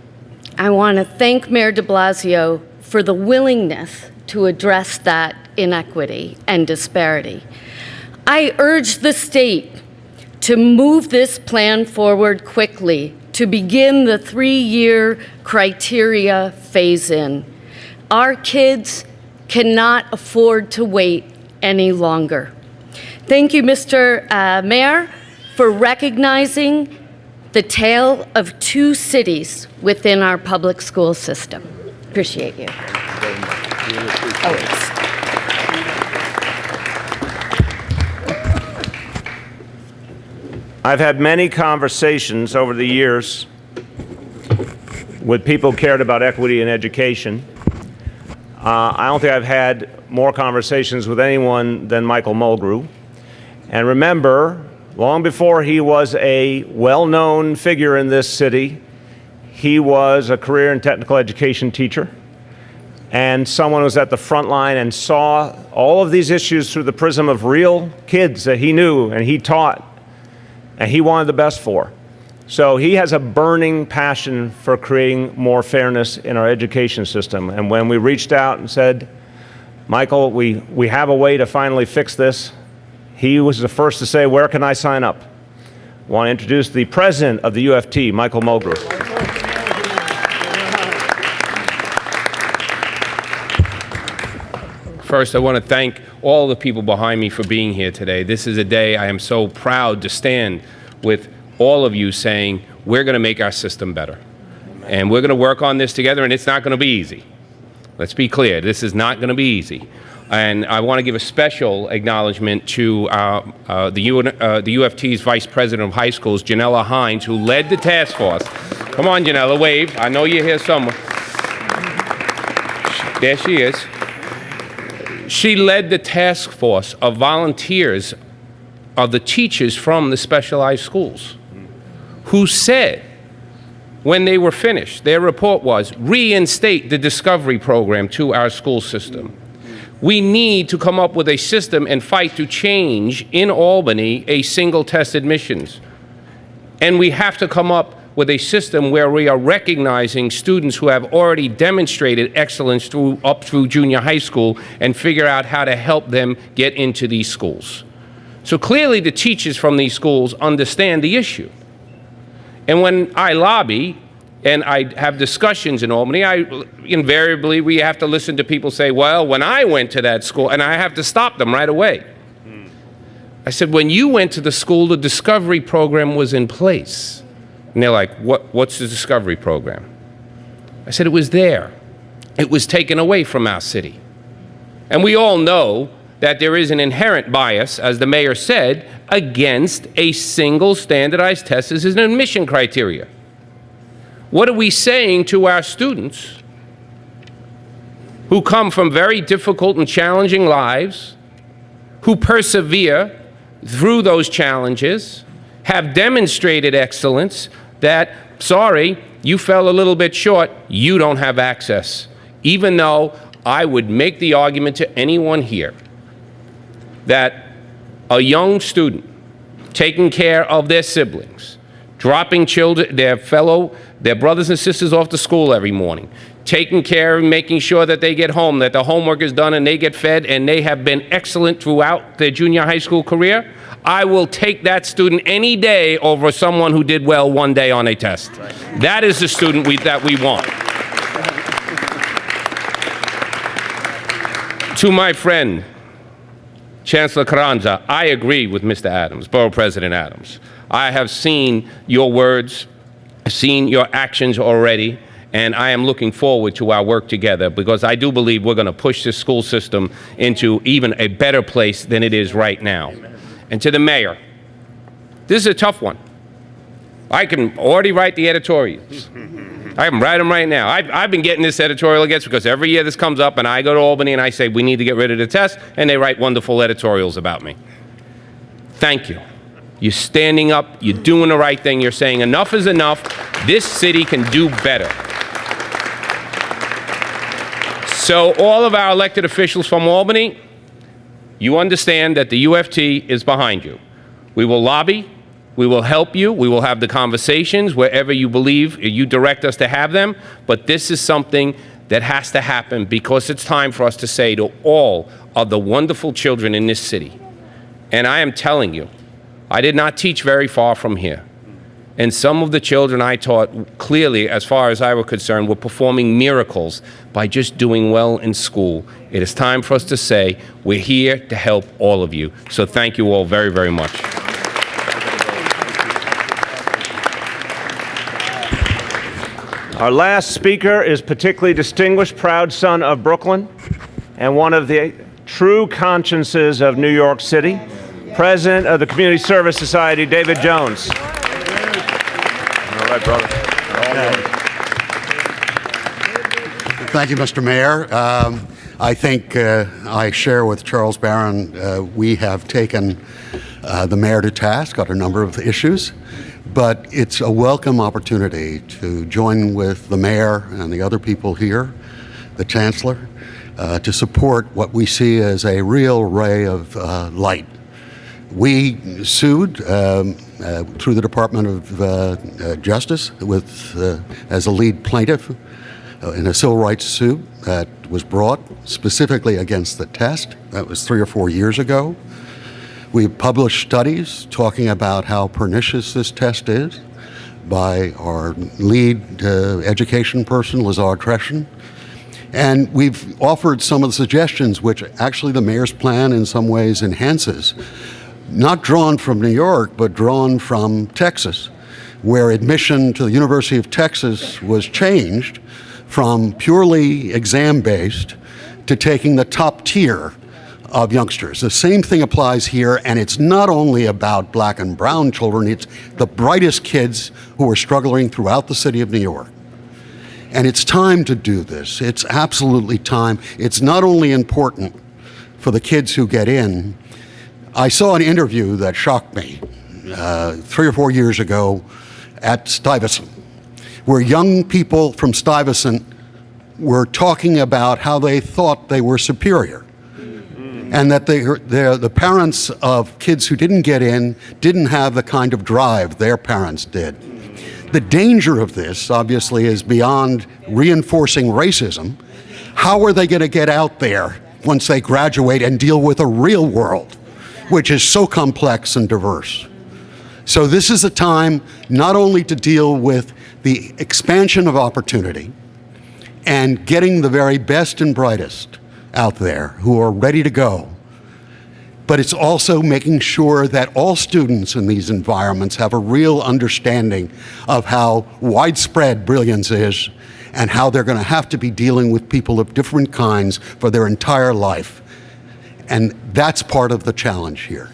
I want to thank Mayor de Blasio for the willingness to address that inequity and disparity. I urge the state to move this plan forward quickly to begin the 3-year criteria phase-in. Our kids cannot afford to wait any longer. Thank you, Mr. Mayor, for recognizing the tale of 2 cities within our public school system. Appreciate you. Always.
I've had many conversations over the years with people who cared about equity in education. I don't think I've had more conversations with anyone than Michael Mulgrew. And remember, long before he was a well-known figure in this city, he was a career and technical education teacher and someone who was at the front line and saw all of these issues through the prism of real kids that he knew and he taught and he wanted the best for. So he has a burning passion for creating more fairness in our education system. And when we reached out and said, Michael, we have a way to finally fix this, he was the first to say, where can I sign up? I want to introduce the president of the UFT, Michael Mulgrew.
First, I want to thank all the people behind me for being here today. This is a day I am so proud to stand with all of you saying, we're going to make our system better. And we're going to work on this together, and it's not going to be easy. Let's be clear, this is not going to be easy. And I want to give a special acknowledgement to the UFT's Vice President of High Schools, Janella Hines, who led the task force. Come on, Janella, wave. I know you're here somewhere. There she is. She led the task force of volunteers of the teachers from the specialized schools who said, when they were finished, their report was, reinstate the discovery program to our school system. We need to come up with a system and fight to change in Albany a single test admissions. And we have to come up with a system where we are recognizing students who have already demonstrated excellence up through junior high school and figure out how to help them get into these schools. So clearly the teachers from these schools understand the issue. And when I lobby and I have discussions in Albany, invariably we have to listen to people say, well, when I went to that school, and I have to stop them right away. I said, when you went to the school, the discovery program was in place. And they're like, what's the discovery program? I said, it was there. It was taken away from our city. And we all know that there is an inherent bias, as the mayor said, against a single standardized test as an admission criteria. What are we saying to our students who come from very difficult and challenging lives, who persevere through those challenges, have demonstrated excellence, that, sorry, you fell a little bit short, you don't have access. Even though I would make the argument to anyone here that a young student taking care of their siblings, dropping children, their brothers and sisters off to school every morning, taking care of making sure that they get home, that the homework is done and they get fed, and they have been excellent throughout their junior high school career, I will take that student any day over someone who did well one day on a test. Right. That is the student that we want. To my friend, Chancellor Carranza, I agree with Mr. Adams, Borough President Adams. I have seen your words, seen your actions already, and I am looking forward to our work together because I do believe we're going to push this school system into even a better place than it is right now. Amen. And to the mayor, this is a tough one. I can already write the editorials. I can write them right now. I've been getting this editorial against because every year this comes up and I go to Albany and I say, we need to get rid of the test, and they write wonderful editorials about me. Thank you. You're standing up, you're doing the right thing, you're saying enough is enough, this city can do better. So all of our elected officials from Albany, you understand that the UFT is behind you. We will lobby, We will help you. We will have the conversations wherever you believe you direct us to have them. But this is something that has to happen because it's time for us to say to all of the wonderful children in this city, and I am telling you, I did not teach very far from here. And some of the children I taught, clearly, as far as I were concerned, were performing miracles by just doing well in school. It is time for us to say, we're here to help all of you. So thank you all very, very much.
Our last speaker is particularly distinguished, proud son of Brooklyn, and one of the true consciences of New York City, President of the Community Service Society, David Jones. All right, brother.
Thank you, Mr. Mayor. I think I share with Charles Barron. We have taken the mayor to task on a number of issues, but it's a welcome opportunity to join with the mayor and the other people here, the Chancellor, to support what we see as a real ray of light. We sued through the Department of Justice as a lead plaintiff in a civil rights suit that was brought specifically against the test. That was 3 or 4 years ago. We published studies talking about how pernicious this test is by our lead education person, Lazar Treshan. And we've offered some of the suggestions which actually the mayor's plan in some ways enhances. Not drawn from New York, but drawn from Texas, where admission to the University of Texas was changed from purely exam-based to taking the top tier of youngsters. The same thing applies here, and it's not only about black and brown children, it's the brightest kids who are struggling throughout the city of New York. And it's time to do this. It's absolutely time. It's not only important for the kids who get in. I saw an interview that shocked me 3 or 4 years ago at Stuyvesant, where young people from Stuyvesant were talking about how they thought they were superior, and that the parents of kids who didn't get in didn't have the kind of drive their parents did. The danger of this, obviously, is beyond reinforcing racism. How are they going to get out there once they graduate and deal with a real world, which is so complex and diverse? So this is a time not only to deal with the expansion of opportunity and getting the very best and brightest out there who are ready to go, but it's also making sure that all students in these environments have a real understanding of how widespread brilliance is and how they're going to have to be dealing with people of different kinds for their entire life. And that's part of the challenge here.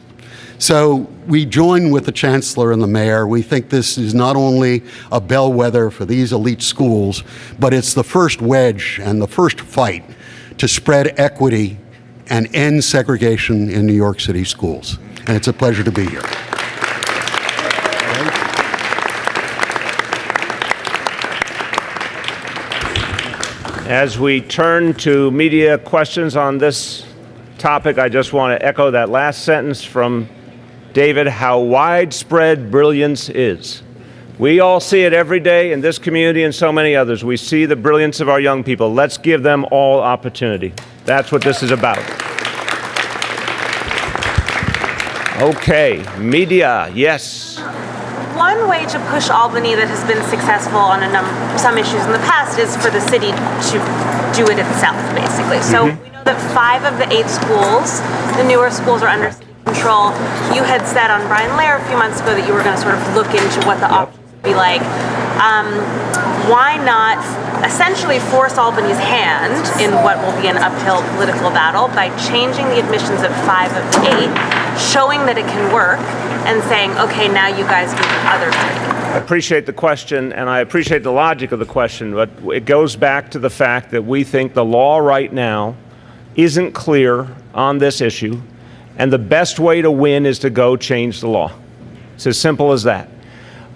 So we join with the Chancellor and the Mayor. We think this is not only a bellwether for these elite schools, but it's the first wedge and the first fight to spread equity and end segregation in New York City schools. And it's a pleasure to be here.
As we turn to media questions on this topic, I just want to echo that last sentence from David, how widespread brilliance is. We all see it every day in this community and so many others. We see the brilliance of our young people. Let's give them all opportunity. That's what this is about. Okay, media, yes.
One way to push Albany that has been successful on some issues in the past is for the city to do it itself, basically. So we know that 5 of the 8 schools, the newer schools, are under city control. You had said on Brian Lair a few months ago that you were going to sort of look into what the options would be like. Why not essentially force Albany's hand in what will be an uphill political battle by changing the admissions at 5 of the 8, showing that it can work, and saying, okay, now you guys do the other 3?
I appreciate the question, and I appreciate the logic of the question, but it goes back to the fact that we think the law right now isn't clear on this issue, and the best way to win is to go change the law. It's as simple as that.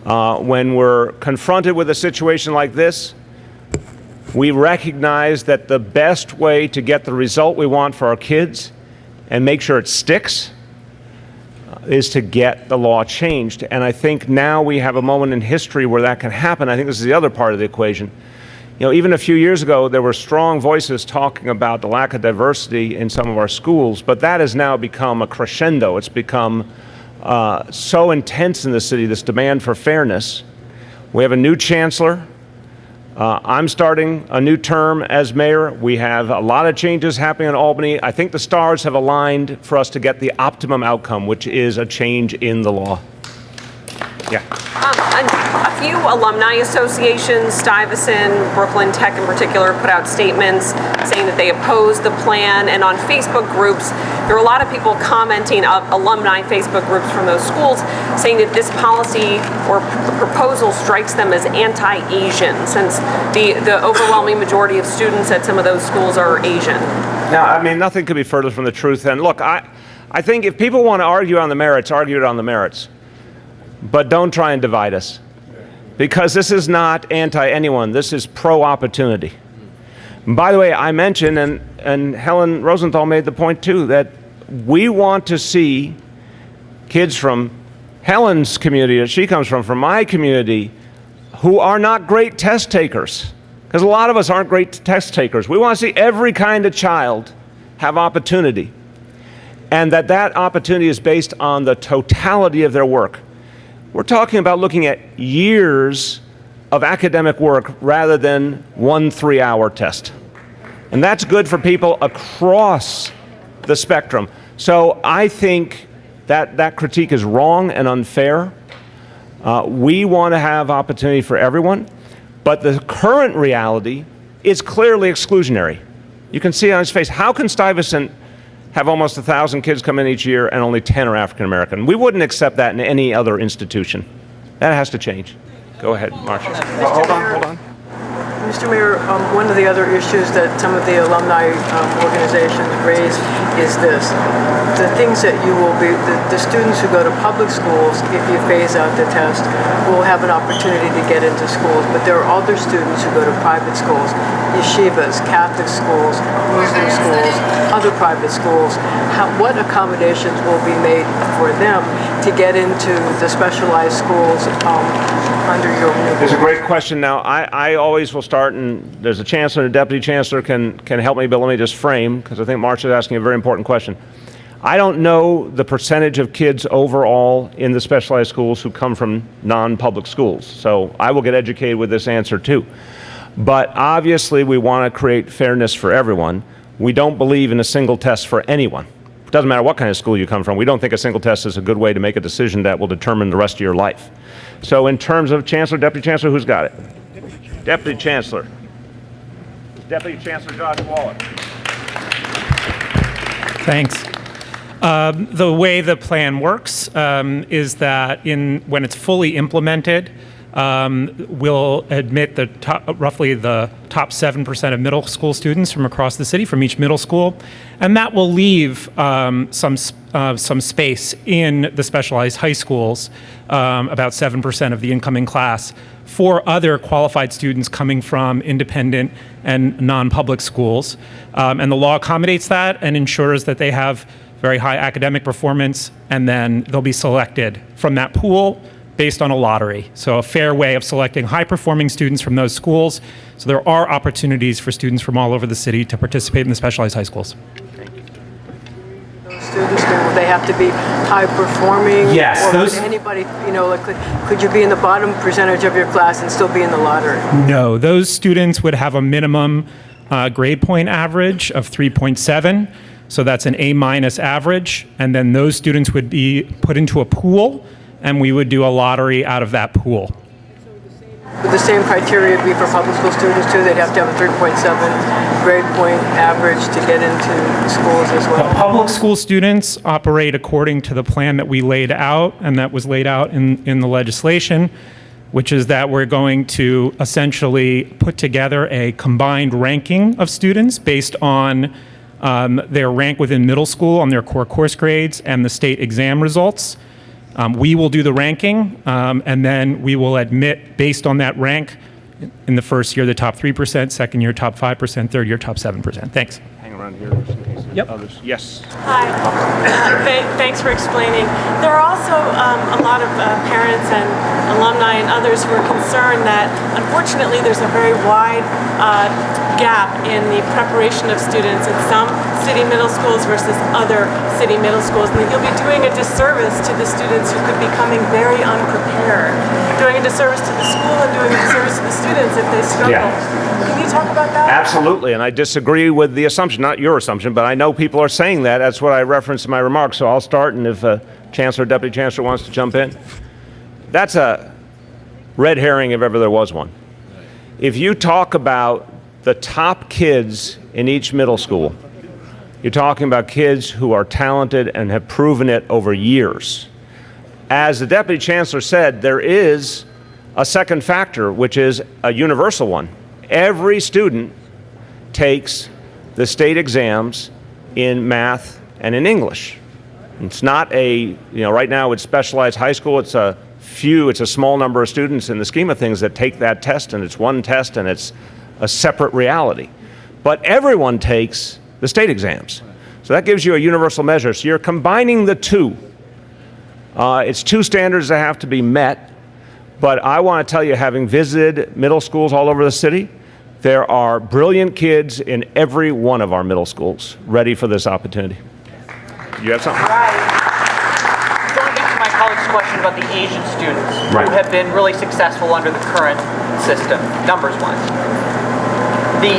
When we're confronted with a situation like this, we recognize that the best way to get the result we want for our kids and make sure it sticks, is to get the law changed. And I think now we have a moment in history where that can happen. I think this is the other part of the equation. You know, even a few years ago, there were strong voices talking about the lack of diversity in some of our schools, but that has now become a crescendo. It's become so intense in the city, this demand for fairness. We have a new chancellor. I'm starting a new term as mayor. We have a lot of changes happening in Albany. I think the stars have aligned for us to get the optimum outcome, which is a change in the law. Yeah.
A few alumni associations, Stuyvesant, Brooklyn Tech in particular, put out statements saying that they oppose the plan. And on Facebook groups, there are a lot of people commenting, alumni Facebook groups from those schools, saying that this policy or proposal strikes them as anti-Asian, since the overwhelming majority of students at some of those schools are Asian.
Now, I mean, nothing could be further from the truth. And look, I think if people want to argue on the merits, argue it on the merits. But don't try and divide us, because this is not anti-anyone. This is pro-opportunity. By the way, I mentioned, and Helen Rosenthal made the point too, that we want to see kids from Helen's community that she comes from my community, who are not great test takers, because a lot of us aren't great test takers. We want to see every kind of child have opportunity, and that opportunity is based on the totality of their work. We're talking about looking at years of academic work rather than 1 3-hour test. And that's good for people across the spectrum. So I think that critique is wrong and unfair. We want to have opportunity for everyone, but the current reality is clearly exclusionary. You can see it on his face. How can Stuyvesant have almost 1,000 kids come in each year and only 10 are African American? We wouldn't accept that in any other institution. That has to change. Go ahead, Marcia. Hold on.
Mr. Mayor, one of the other issues that some of the alumni organizations raise is this. The things that you will be, the students who go to public schools, if you phase out the test, will have an opportunity to get into schools. But there are other students who go to private schools, yeshivas, Catholic schools, Muslim schools, other private schools. What accommodations will be made for them to get into the specialized schools under your new board?
It's a great question. Now, I always will start, and there's a chancellor and a deputy chancellor can help me, but let me just frame, because I think Marcia is asking a very important question. I don't know the percentage of kids overall in the specialized schools who come from non-public schools, so I will get educated with this answer too. But obviously, we want to create fairness for everyone. We don't believe in a single test for anyone. It doesn't matter what kind of school you come from. We don't think a single test is a good way to make a decision that will determine the rest of your life. So in terms of Chancellor, Deputy Chancellor, who's got it? Deputy Chancellor. Deputy Chancellor Josh Waller.
Thanks. The way the plan works is that when it's fully implemented, we'll admit roughly the top 7% of middle school students from across the city, from each middle school, and that will leave some space in the specialized high schools, about 7% of the incoming class, for other qualified students coming from independent and non-public schools. And the law accommodates that and ensures that they have very high academic performance, and then they'll be selected from that pool based on a lottery. So a fair way of selecting high-performing students from those schools. So there are opportunities for students from all over the city to participate in the specialized high schools.
Those students, will they have to be high-performing?
Yes.
Or would anybody, could you be in the bottom percentage of your class and still be in the lottery?
No, those students would have a minimum grade point average of 3.7. So that's an A- average. And then those students would be put into a pool, and we would do a lottery out of that pool.
Would the same criteria be for public school students too? They'd have to have a 3.7 grade point average to get into schools as well?
The public school students operate according to the plan that we laid out, and that was laid out in the legislation, which is that we're going to essentially put together a combined ranking of students based on their rank within middle school on their core course grades and the state exam results. We will do the ranking, and then we will admit, based on that rank, in the first year, the top 3%, second year, top 5%, third year, top 7%. Thanks.
Hang around here just in case.
Yep.
Others. Yes.
Hi. Thanks for explaining. There are also a lot of parents and alumni and others who are concerned that, unfortunately, there's a very wide gap in the preparation of students in some city middle schools versus other city middle schools, and that you'll be doing a disservice to the students who could be coming very unprepared, doing a disservice to the school and doing a disservice to the students if they struggle.
Yeah.
Can you talk about that?
Absolutely, and I disagree with the assumption, not your assumption, but I know people are saying that. That's what I referenced in my remarks, so I'll start, and if Chancellor, Deputy Chancellor wants to jump in. That's a red herring if ever there was one. If you talk about the top kids in each middle school, you're talking about kids who are talented and have proven it over years. As the Deputy Chancellor said, there is a second factor, which is a universal one. Every student takes the state exams in math and in English. It's not right now it's specialized high school, it's a small number of students in the scheme of things that take that test, and it's one test and it's a separate reality. But everyone takes the state exams. So that gives you a universal measure. So you're combining the two. It's two standards that have to be met. But I want to tell you, having visited middle schools all over the city, there are brilliant kids in every one of our middle schools ready for this opportunity. You have something?
Right. Going back to my colleague's question about the Asian students who have been really successful under the current system, numbers-wise. The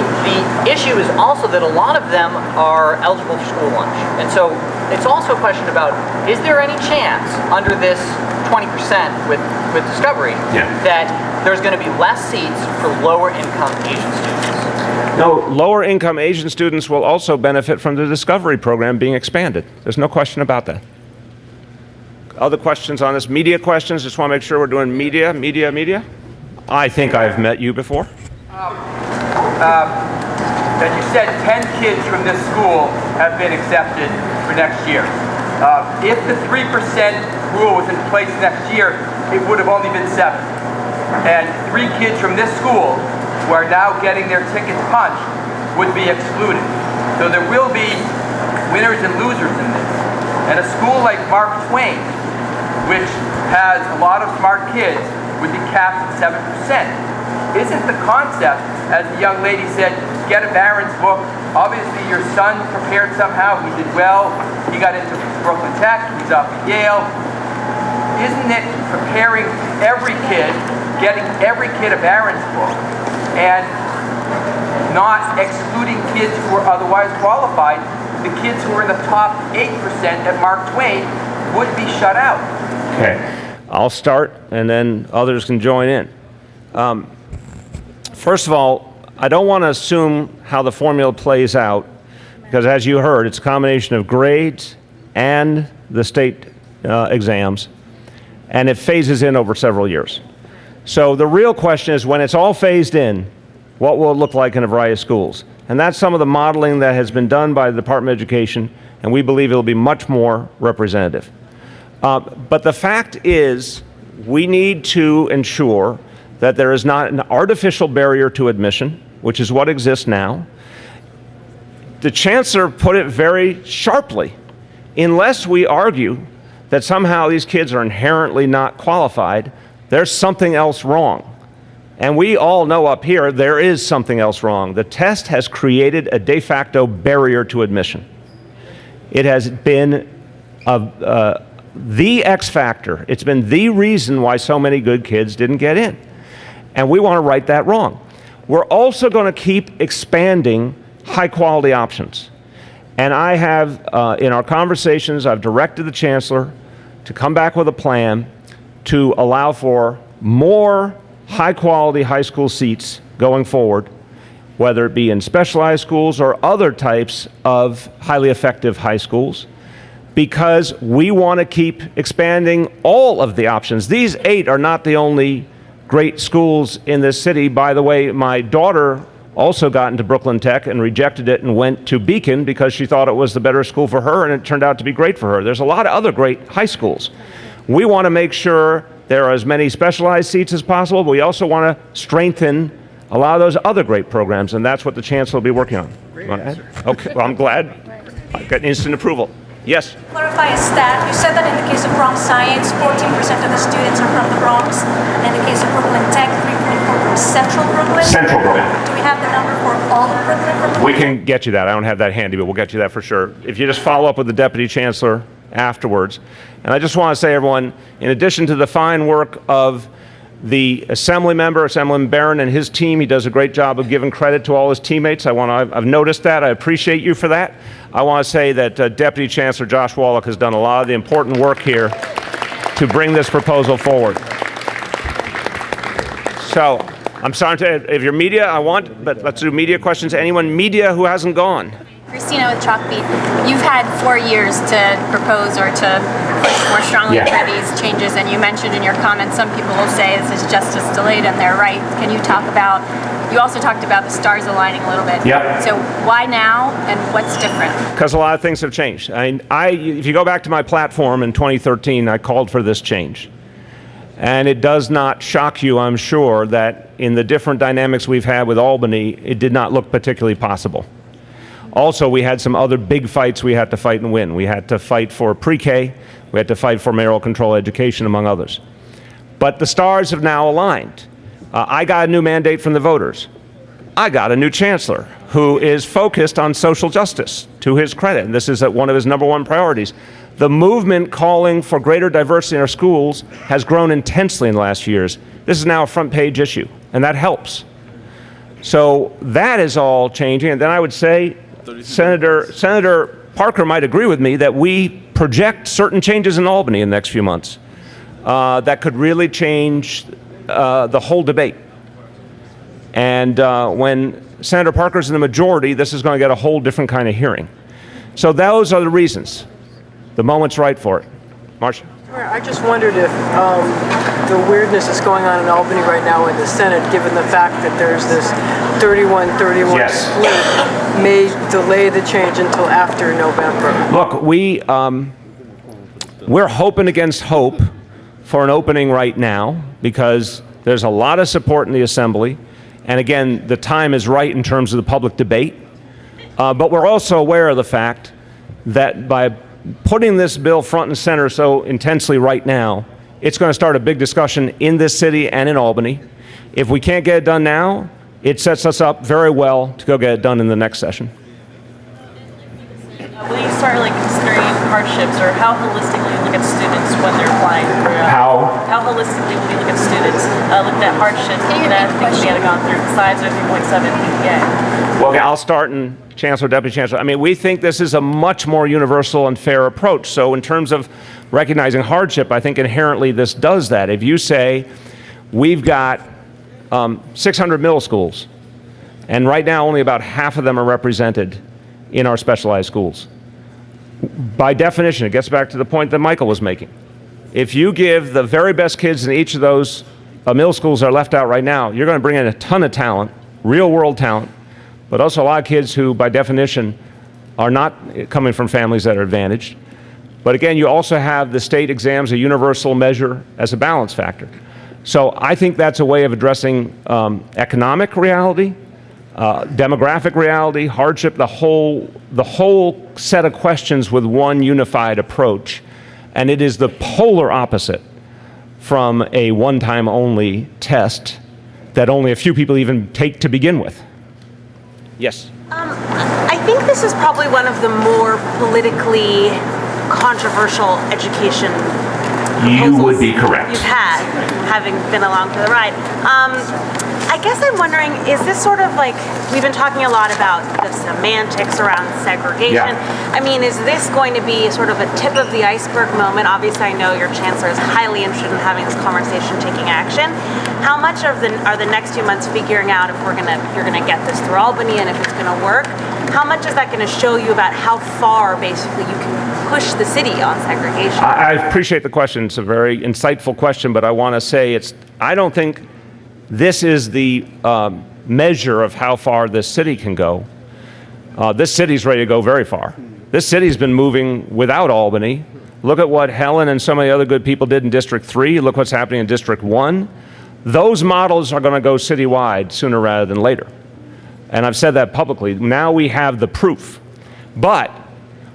issue is also that a lot of them are eligible for school lunch. And so it's also a question about, is there any chance under this 20% with Discovery that there's going to be less seats for lower income Asian students?
No, lower income Asian students will also benefit from the Discovery program being expanded. There's no question about that. Other questions on this? Media questions? Just want to make sure we're doing media. I think I've met you before.
That you said 10 kids from this school have been accepted for next year. If the 3% rule was in place next year, it would have only been 7. And 3 kids from this school who are now getting their tickets punched would be excluded. So there will be winners and losers in this. And a school like Mark Twain, which has a lot of smart kids, would be capped at 7%. Isn't the concept, as the young lady said, get a Barron's book? Obviously your son prepared somehow, he did well, he got into Brooklyn Tech, he's off at Yale. Isn't it preparing every kid, getting every kid a Barron's book, and not excluding kids who are otherwise qualified? The kids who are in the top 8% at Mark Twain would be shut out.
Okay, I'll start and then others can join in. First of all, I don't want to assume how the formula plays out, because as you heard, it's a combination of grades and the state exams, and it phases in over several years. So the real question is, when it's all phased in, what will it look like in a variety of schools? And that's some of the modeling that has been done by the Department of Education, and we believe it'll be much more representative. But the fact is, we need to ensure that there is not an artificial barrier to admission, which is what exists now. The Chancellor put it very sharply. Unless we argue that somehow these kids are inherently not qualified, there's something else wrong. And we all know up here there is something else wrong. The test has created a de facto barrier to admission. It has been the X factor. It's been the reason why so many good kids didn't get in. And we want to right that wrong. We're also going to keep expanding high-quality options. And I have, in our conversations, I've directed the Chancellor to come back with a plan to allow for more high-quality high school seats going forward, whether it be in specialized schools or other types of highly effective high schools, because we want to keep expanding all of the options. These 8 are not the only great schools in this city. By the way, my daughter also got into Brooklyn Tech and rejected it and went to Beacon because she thought it was the better school for her, and it turned out to be great for her. There's a lot of other great high schools. We want to make sure there are as many specialized seats as possible, but we also want to strengthen a lot of those other great programs, and that's what the Chancellor will be working on. Okay, well, I'm glad. I got instant approval. Yes?
Clarify a stat. You said that in the case of Bronx Science, 14% of the students are from the Bronx. In the case of Brooklyn Tech, 3.4 from Central Brooklyn.
Central Brooklyn.
Do we have the number for all of Brooklyn from the
We can get you that. I don't have that handy, but we'll get you that for sure. If you just follow up with the Deputy Chancellor afterwards. And I just want to say, everyone, in addition to the fine work of the Assemblyman Barron and his team, he does a great job of giving credit to all his teammates. I've noticed that. I appreciate you for that. I want to say that Deputy Chancellor Josh Wallach has done a lot of the important work here to bring this proposal forward. So, I'm sorry to, if you're media, but let's do media questions. Anyone media who hasn't gone?
Christina with Chalkbeat. You've had 4 years to propose or to push more strongly for these changes, and you mentioned in your comments some people will say this is justice delayed, and they're right. Can you talk about, you also talked about the stars aligning a little bit.
Yep.
So why now, and what's different?
Because a lot of things have changed. If you go back to my platform in 2013, I called for this change. And it does not shock you, I'm sure, that in the different dynamics we've had with Albany, it did not look particularly possible. Also, we had some other big fights we had to fight and win. We had to fight for pre-K, we had to fight for mayoral control education, among others. But the stars have now aligned. I got a new mandate from the voters. I got a new chancellor who is focused on social justice, to his credit, and this is one of his #1 priorities. The movement calling for greater diversity in our schools has grown intensely in the last few years. This is now a front page issue, and that helps. So that is all changing, and then I would say Senator Parker might agree with me that we project certain changes in Albany in the next few months that could really change the whole debate. And when Senator Parker's in the majority, this is going to get a whole different kind of hearing. So those are the reasons. The moment's right for it. Marcia?
I just wondered if the weirdness that's going on in Albany right now in the Senate, given the fact that there's this 31-31 split, may delay the change until after November.
Look, we're hoping against hope for an opening right now because there's a lot of support in the Assembly. And again, the time is right in terms of the public debate. But we're also aware of the fact that by putting this bill front and center so intensely right now, it's going to start a big discussion in this city and in Albany. If we can't get it done now, it sets us up very well to go get it done in the next session.
Will you start considering hardships, or how holistically you look at students when they're applying for how holistically will you look at students looking at hardships, looking at things they have gone through besides their 3.7 GPA?
Well, I'll start in Chancellor, Deputy Chancellor. I mean, we think this is a much more universal and fair approach. So in terms of recognizing hardship, I think inherently this does that. If you say we've got 600 middle schools, and right now only about half of them are represented in our specialized schools. By definition, it gets back to the point that Michael was making. If you give the very best kids in each of those middle schools that are left out right now, you're going to bring in a ton of talent, real world talent, but also a lot of kids who, by definition, are not coming from families that are advantaged. But again, you also have the state exams, a universal measure, as a balance factor. So I think that's a way of addressing economic reality, demographic reality, hardship, the whole set of questions with one unified approach. And it is the polar opposite from a one-time only test that only a few people even take to begin with. Yes?
I think this is probably one of the more politically controversial education
You would be correct.
you've had, having been along for the ride. I guess I'm wondering, is this sort of we've been talking a lot about the semantics around segregation.
Yeah.
I mean, is this going to be sort of a tip of the iceberg moment? Obviously, I know your chancellor is highly interested in having this conversation, taking action. How much are the next few months figuring out if you're gonna get this through Albany and if it's gonna work? How much is that going to show you about how far basically you can push the city on segregation?
I appreciate the question. It's a very insightful question, but I want to say I don't think this is the measure of how far this city can go. This city's ready to go very far. This city's been moving without Albany. Look at what Helen and so many other good people did in District 3. Look what's happening in District 1. Those models are going to go citywide sooner rather than later. And I've said that publicly. Now we have the proof. But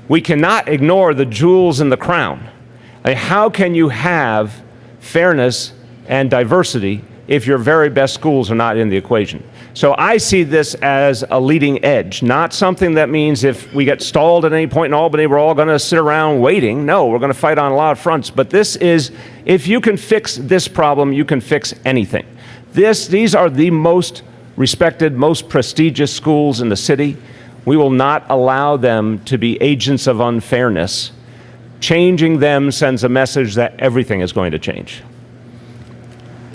We cannot ignore the jewels in the crown. I mean, how can you have fairness and diversity if your very best schools are not in the equation? So I see this as a leading edge, not something that means if we get stalled at any point in Albany, we're all going to sit around waiting. No, we're going to fight on a lot of fronts. But this is, if you can fix this problem, you can fix anything. These are the most respected, most prestigious schools in the city. We will not allow them to be agents of unfairness. Changing them sends a message that everything is going to change.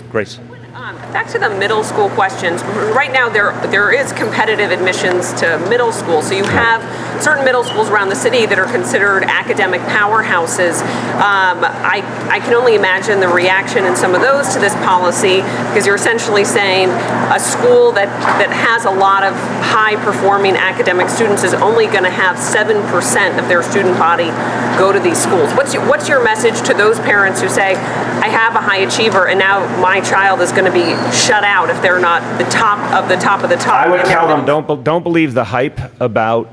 Grace.
Back to the middle school questions. Right now, there is competitive admissions to middle school. So you have certain middle schools around the city that are considered academic powerhouses. I can only imagine the reaction in some of those to this policy, because you're essentially saying a school that has a lot of high-performing academic students is only going to have 7% of their student body go to these schools. What's your message to those parents who say, I have a high achiever and now my child is going to be shut out if they're not the top of the top of the top?
I would tell them, don't believe the hype about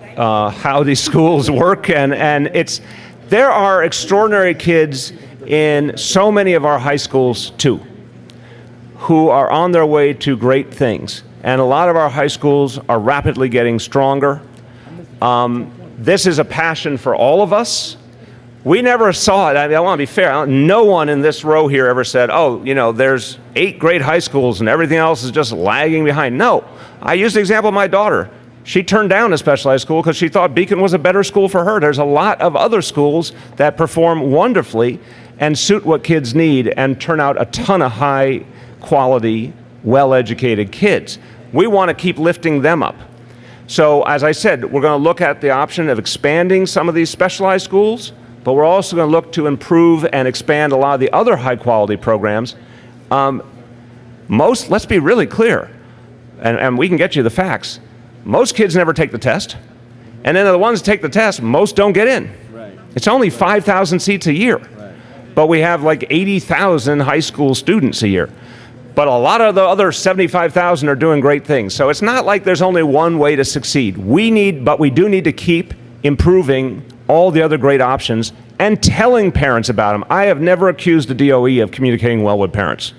how these schools work, and there are extraordinary kids in so many of our high schools too, who are on their way to great things, and a lot of our high schools are rapidly getting stronger. This is a passion for all of us. We never saw it. I want to be fair. No one in this row here ever said, oh, there's 8 great high schools and everything else is just lagging behind. No. I used the example of my daughter. She turned down a specialized school because she thought Beacon was a better school for her. There's a lot of other schools that perform wonderfully and suit what kids need and turn out a ton of high quality, well-educated kids. We want to keep lifting them up. So as I said, we're going to look at the option of expanding some of these specialized schools, but we're also going to look to improve and expand a lot of the other high-quality programs. Let's be really clear, and we can get you the facts. Most kids never take the test, and then the ones that take the test, most don't get in. Right. It's only 5,000 seats a year, but we have like 80,000 high school students a year. But a lot of the other 75,000 are doing great things. So it's not like there's only one way to succeed. But we do need to keep improving all the other great options and telling parents about them. I have never accused the DOE of communicating well with parents.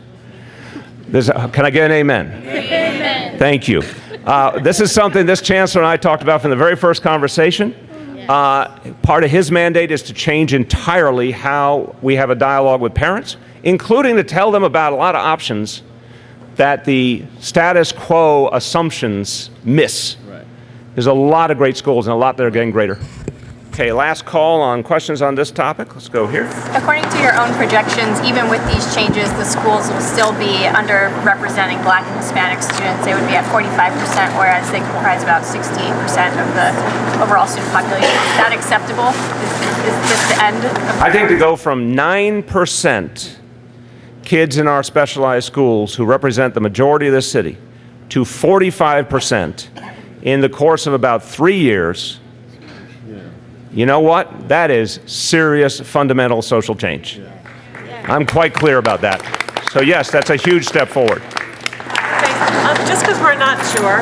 Can I get an amen? Amen. Thank you. This is something this Chancellor and I talked about from the very first conversation. Part of his mandate is to change entirely how we have a dialogue with parents, including to tell them about a lot of options that the status quo assumptions miss. Right. There's a lot of great schools and a lot that are getting greater. Okay, last call on questions on this topic. Let's go here.
According to your own projections, even with these changes, the schools will still be underrepresenting Black and Hispanic students. They would be at 45%, whereas they comprise about 68% of the overall student population. Is that acceptable? Is this the end?
I think to go from 9% kids in our specialized schools who represent the majority of this city to 45% in the course of about 3 years, you know what? That is serious fundamental social change. I'm quite clear about that. So yes, that's a huge step forward.
Just because we're not sure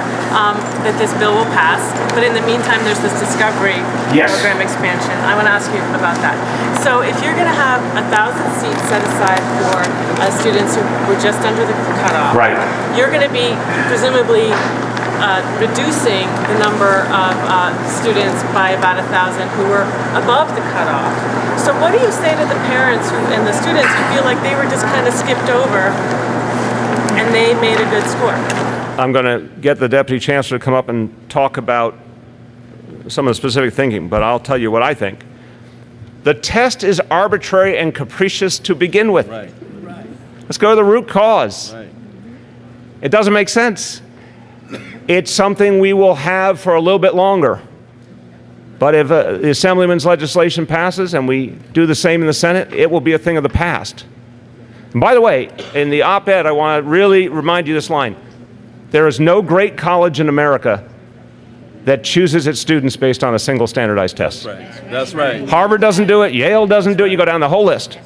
that this bill will pass, but in the meantime there's this discovery program expansion. I want to ask you about that. So if you're going to have 1,000 seats set aside for students who were just under the cutoff,
right,
you're going to be presumably reducing the number of students by about 1,000 who were above the cutoff. So what do you say to the parents and the students who feel like they were just kind of skipped over and they made a good score?
I'm going to get the Deputy Chancellor to come up and talk about some of the specific thinking, but I'll tell you what I think. The test is arbitrary and capricious to begin with. Right. Let's go to the root cause. Right. It doesn't make sense. It's something we will have for a little bit longer. But if the Assemblyman's legislation passes and we do the same in the Senate, it will be a thing of the past. And by the way, in the op-ed, I want to really remind you this line. There is no great college in America that chooses its students based on a single standardized test.
That's right. That's right.
Harvard doesn't do it. Yale doesn't do it. You go down the whole list.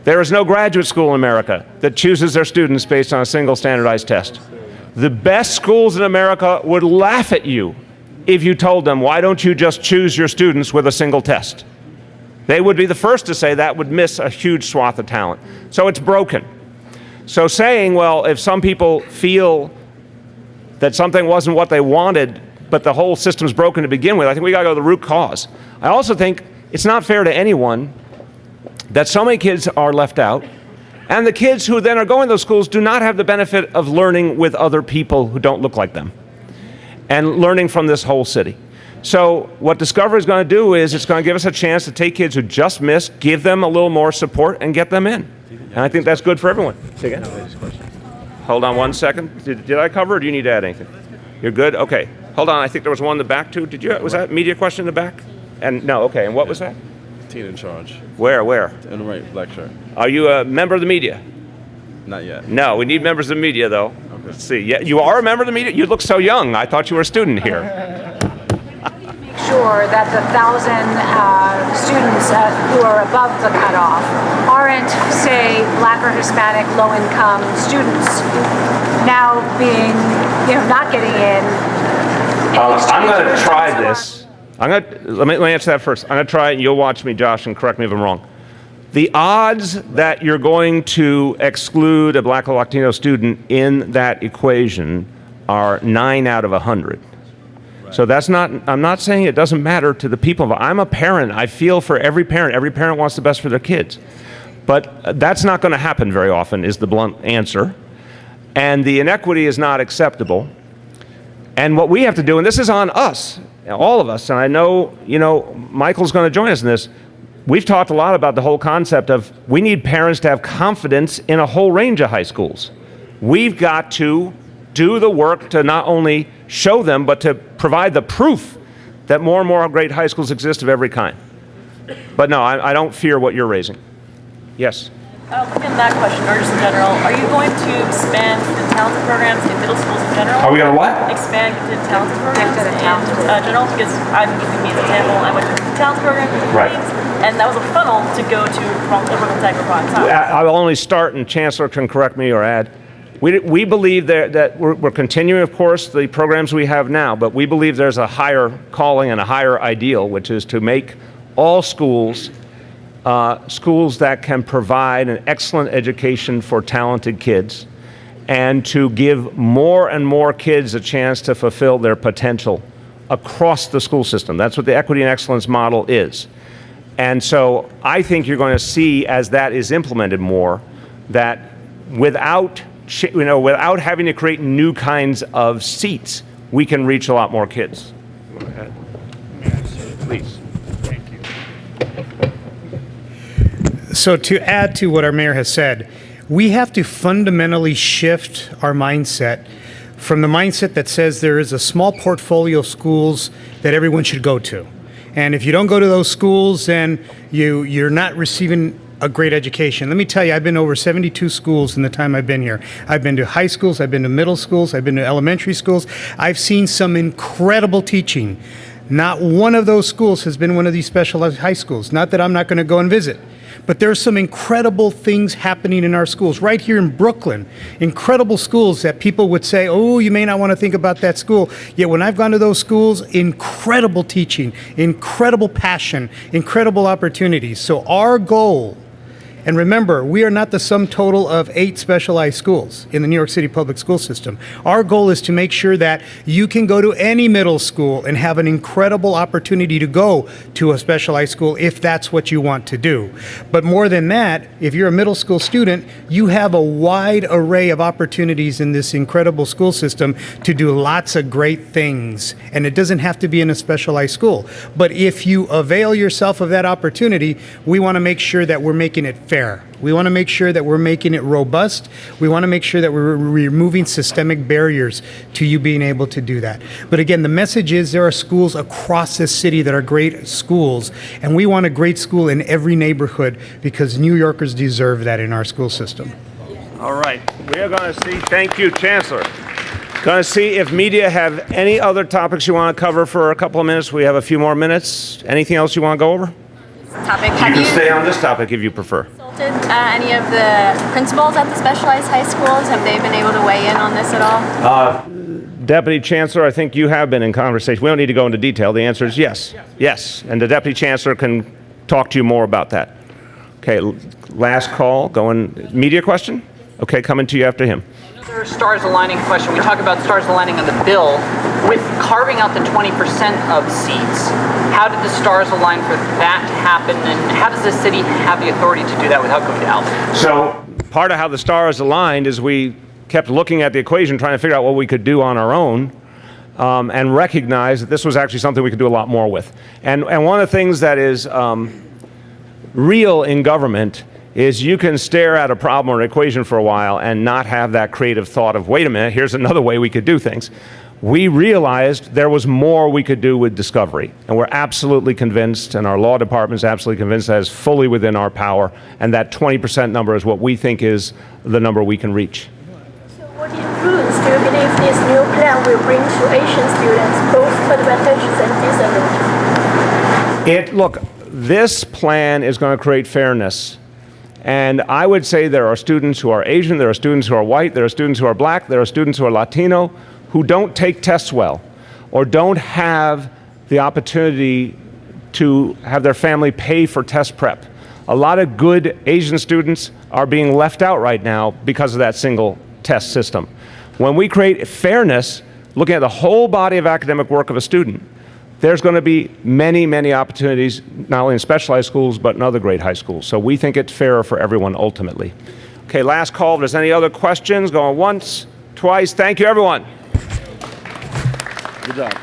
There is no graduate school in America that chooses their students based on a single standardized test. The best schools in America would laugh at you if you told them, why don't you just choose your students with a single test? They would be the first to say that would miss a huge swath of talent. So it's broken. So saying, well, if some people feel that something wasn't what they wanted, but the whole system's broken to begin with, I think we gotta go to the root cause. I also think it's not fair to anyone that so many kids are left out, and the kids who then are going to those schools do not have the benefit of learning with other people who don't look like them, and learning from this whole city. So what Discover is going to do is it's going to give us a chance to take kids who just missed, give them a little more support, and get them in. And I think that's good for everyone. Say again? Hold on one second. Did I cover, or do you need to add anything? You're good? Okay. Hold on. I think there was one in the back, too. Was that media question in the back? And no, okay. And what was that?
Teen in charge.
Where?
In the right, black shirt.
Are you a member of the media?
Not yet.
No, we need members of the media, though. Okay. Let's see. Yeah, you are a member of the media? You look so young. I thought you were a student here.
Sure that the 1,000 students who are above the cutoff aren't, say, Black or Hispanic low-income students now being, not getting in.
I'm going to try this. Let me answer that first. I'm going to try it, and you'll watch me, Josh, and correct me if I'm wrong. The odds that you're going to exclude a Black or Latino student in that equation are 9 out of 100. So that's not, I'm not saying it doesn't matter to the people. I'm a parent. I feel for every parent. Every parent wants the best for their kids. But that's not going to happen very often, is the blunt answer. And the inequity is not acceptable. And what we have to do, and this is on us, all of us, and I know, Michael's going to join us in this. We've talked a lot about the whole concept of we need parents to have confidence in a whole range of high schools. We've got to do the work to not only show them, but to provide the proof that more and more great high schools exist of every kind. But no, I don't fear what you're raising. Yes?
Looking at that question, or just in general, are you going to expand the talented programs in middle schools in general?
Are we going to what?
Expand the talented programs in general, because I'm using me as an example. I went to the talented program in the Queens, and that was a funnel to go to Brooklyn Tech or Bronx Science.
I'll only start, and Chancellor can correct me or add. We believe that we're continuing, of course, the programs we have now, but we believe there's a higher calling and a higher ideal, which is to make all schools schools that can provide an excellent education for talented kids, and to give more and more kids a chance to fulfill their potential across the school system. That's what the equity and excellence model is. And so I think you're going to see, as that is implemented more, that without having to create new kinds of seats, we can reach a lot more kids. Go ahead. Please.
Thank you. So to add to what our mayor has said, we have to fundamentally shift our mindset from the mindset that says there is a small portfolio of schools that everyone should go to. And if you don't go to those schools, then you're not receiving a great education. Let me tell you, I've been over 72 schools in the time I've been here. I've been to high schools, I've been to middle schools, I've been to elementary schools. I've seen some incredible teaching. Not one of those schools has been one of these specialized high schools. Not that I'm not going to go and visit. But there's some incredible things happening in our schools. Right here in Brooklyn, incredible schools that people would say, oh, you may not want to think about that school. Yet when I've gone to those schools, incredible teaching, incredible passion, incredible opportunities. So our goal, and remember, we are not the sum total of 8 specialized schools in the New York City public school system. Our goal is to make sure that you can go to any middle school and have an incredible opportunity to go to a specialized school if that's what you want to do. But more than that, if you're a middle school student, you have a wide array of opportunities in this incredible school system to do lots of great things. And it doesn't have to be in a specialized school. But if you avail yourself of that opportunity, we want to make sure that we're making it fair. We want to make sure that we're making it robust. We want to make sure that we're removing systemic barriers to you being able to do that. But again, the message is there are schools across this city that are great schools, and we want a great school in every neighborhood because New Yorkers deserve that in our school system.
All right. We are going to see, thank you, Chancellor. Going to see if media have any other topics you want to cover for a couple of minutes. We have a few more minutes. Anything else you want to go over?
Topic.
You can stay on this topic if you prefer.
Any of the principals at the specialized high schools, have they been able to weigh in on this at all?
Deputy Chancellor, I think you have been in conversation. We don't need to go into detail. The answer is yes. Yes. And the Deputy Chancellor can talk to you more about that. Okay, last call. Going media question? Okay, coming to you after him.
Another stars aligning question. We talk about stars aligning on the bill. With carving out the 20% of seats, how did the stars align for that to happen, and how does the city have the authority to do that without going to Alpha?
So part of how the stars aligned is we kept looking at the equation, trying to figure out what we could do on our own, and recognize that this was actually something we could do a lot more with. And one of the things that is real in government is you can stare at a problem or an equation for a while and not have that creative thought of, wait a minute, here's another way we could do things. We realized there was more we could do with discovery, and we're absolutely convinced, and our law department is absolutely convinced that it's fully within our power, and that 20% number is what we think is the number we can reach.
So what influence do you believe this new plan will bring to Asian students, both advantages and disadvantages?
Look, this plan is going to create fairness. And I would say there are students who are Asian, there are students who are white, there are students who are black, there are students who are Latino, who don't take tests well, or don't have the opportunity to have their family pay for test prep. A lot of good Asian students are being left out right now because of that single test system. When we create fairness, looking at the whole body of academic work of a student, there's going to be many, many opportunities, not only in specialized schools, but in other great high schools. So we think it's fairer for everyone ultimately. Okay, last call. If there's any other questions, going once, twice. Thank you, everyone.
Good job.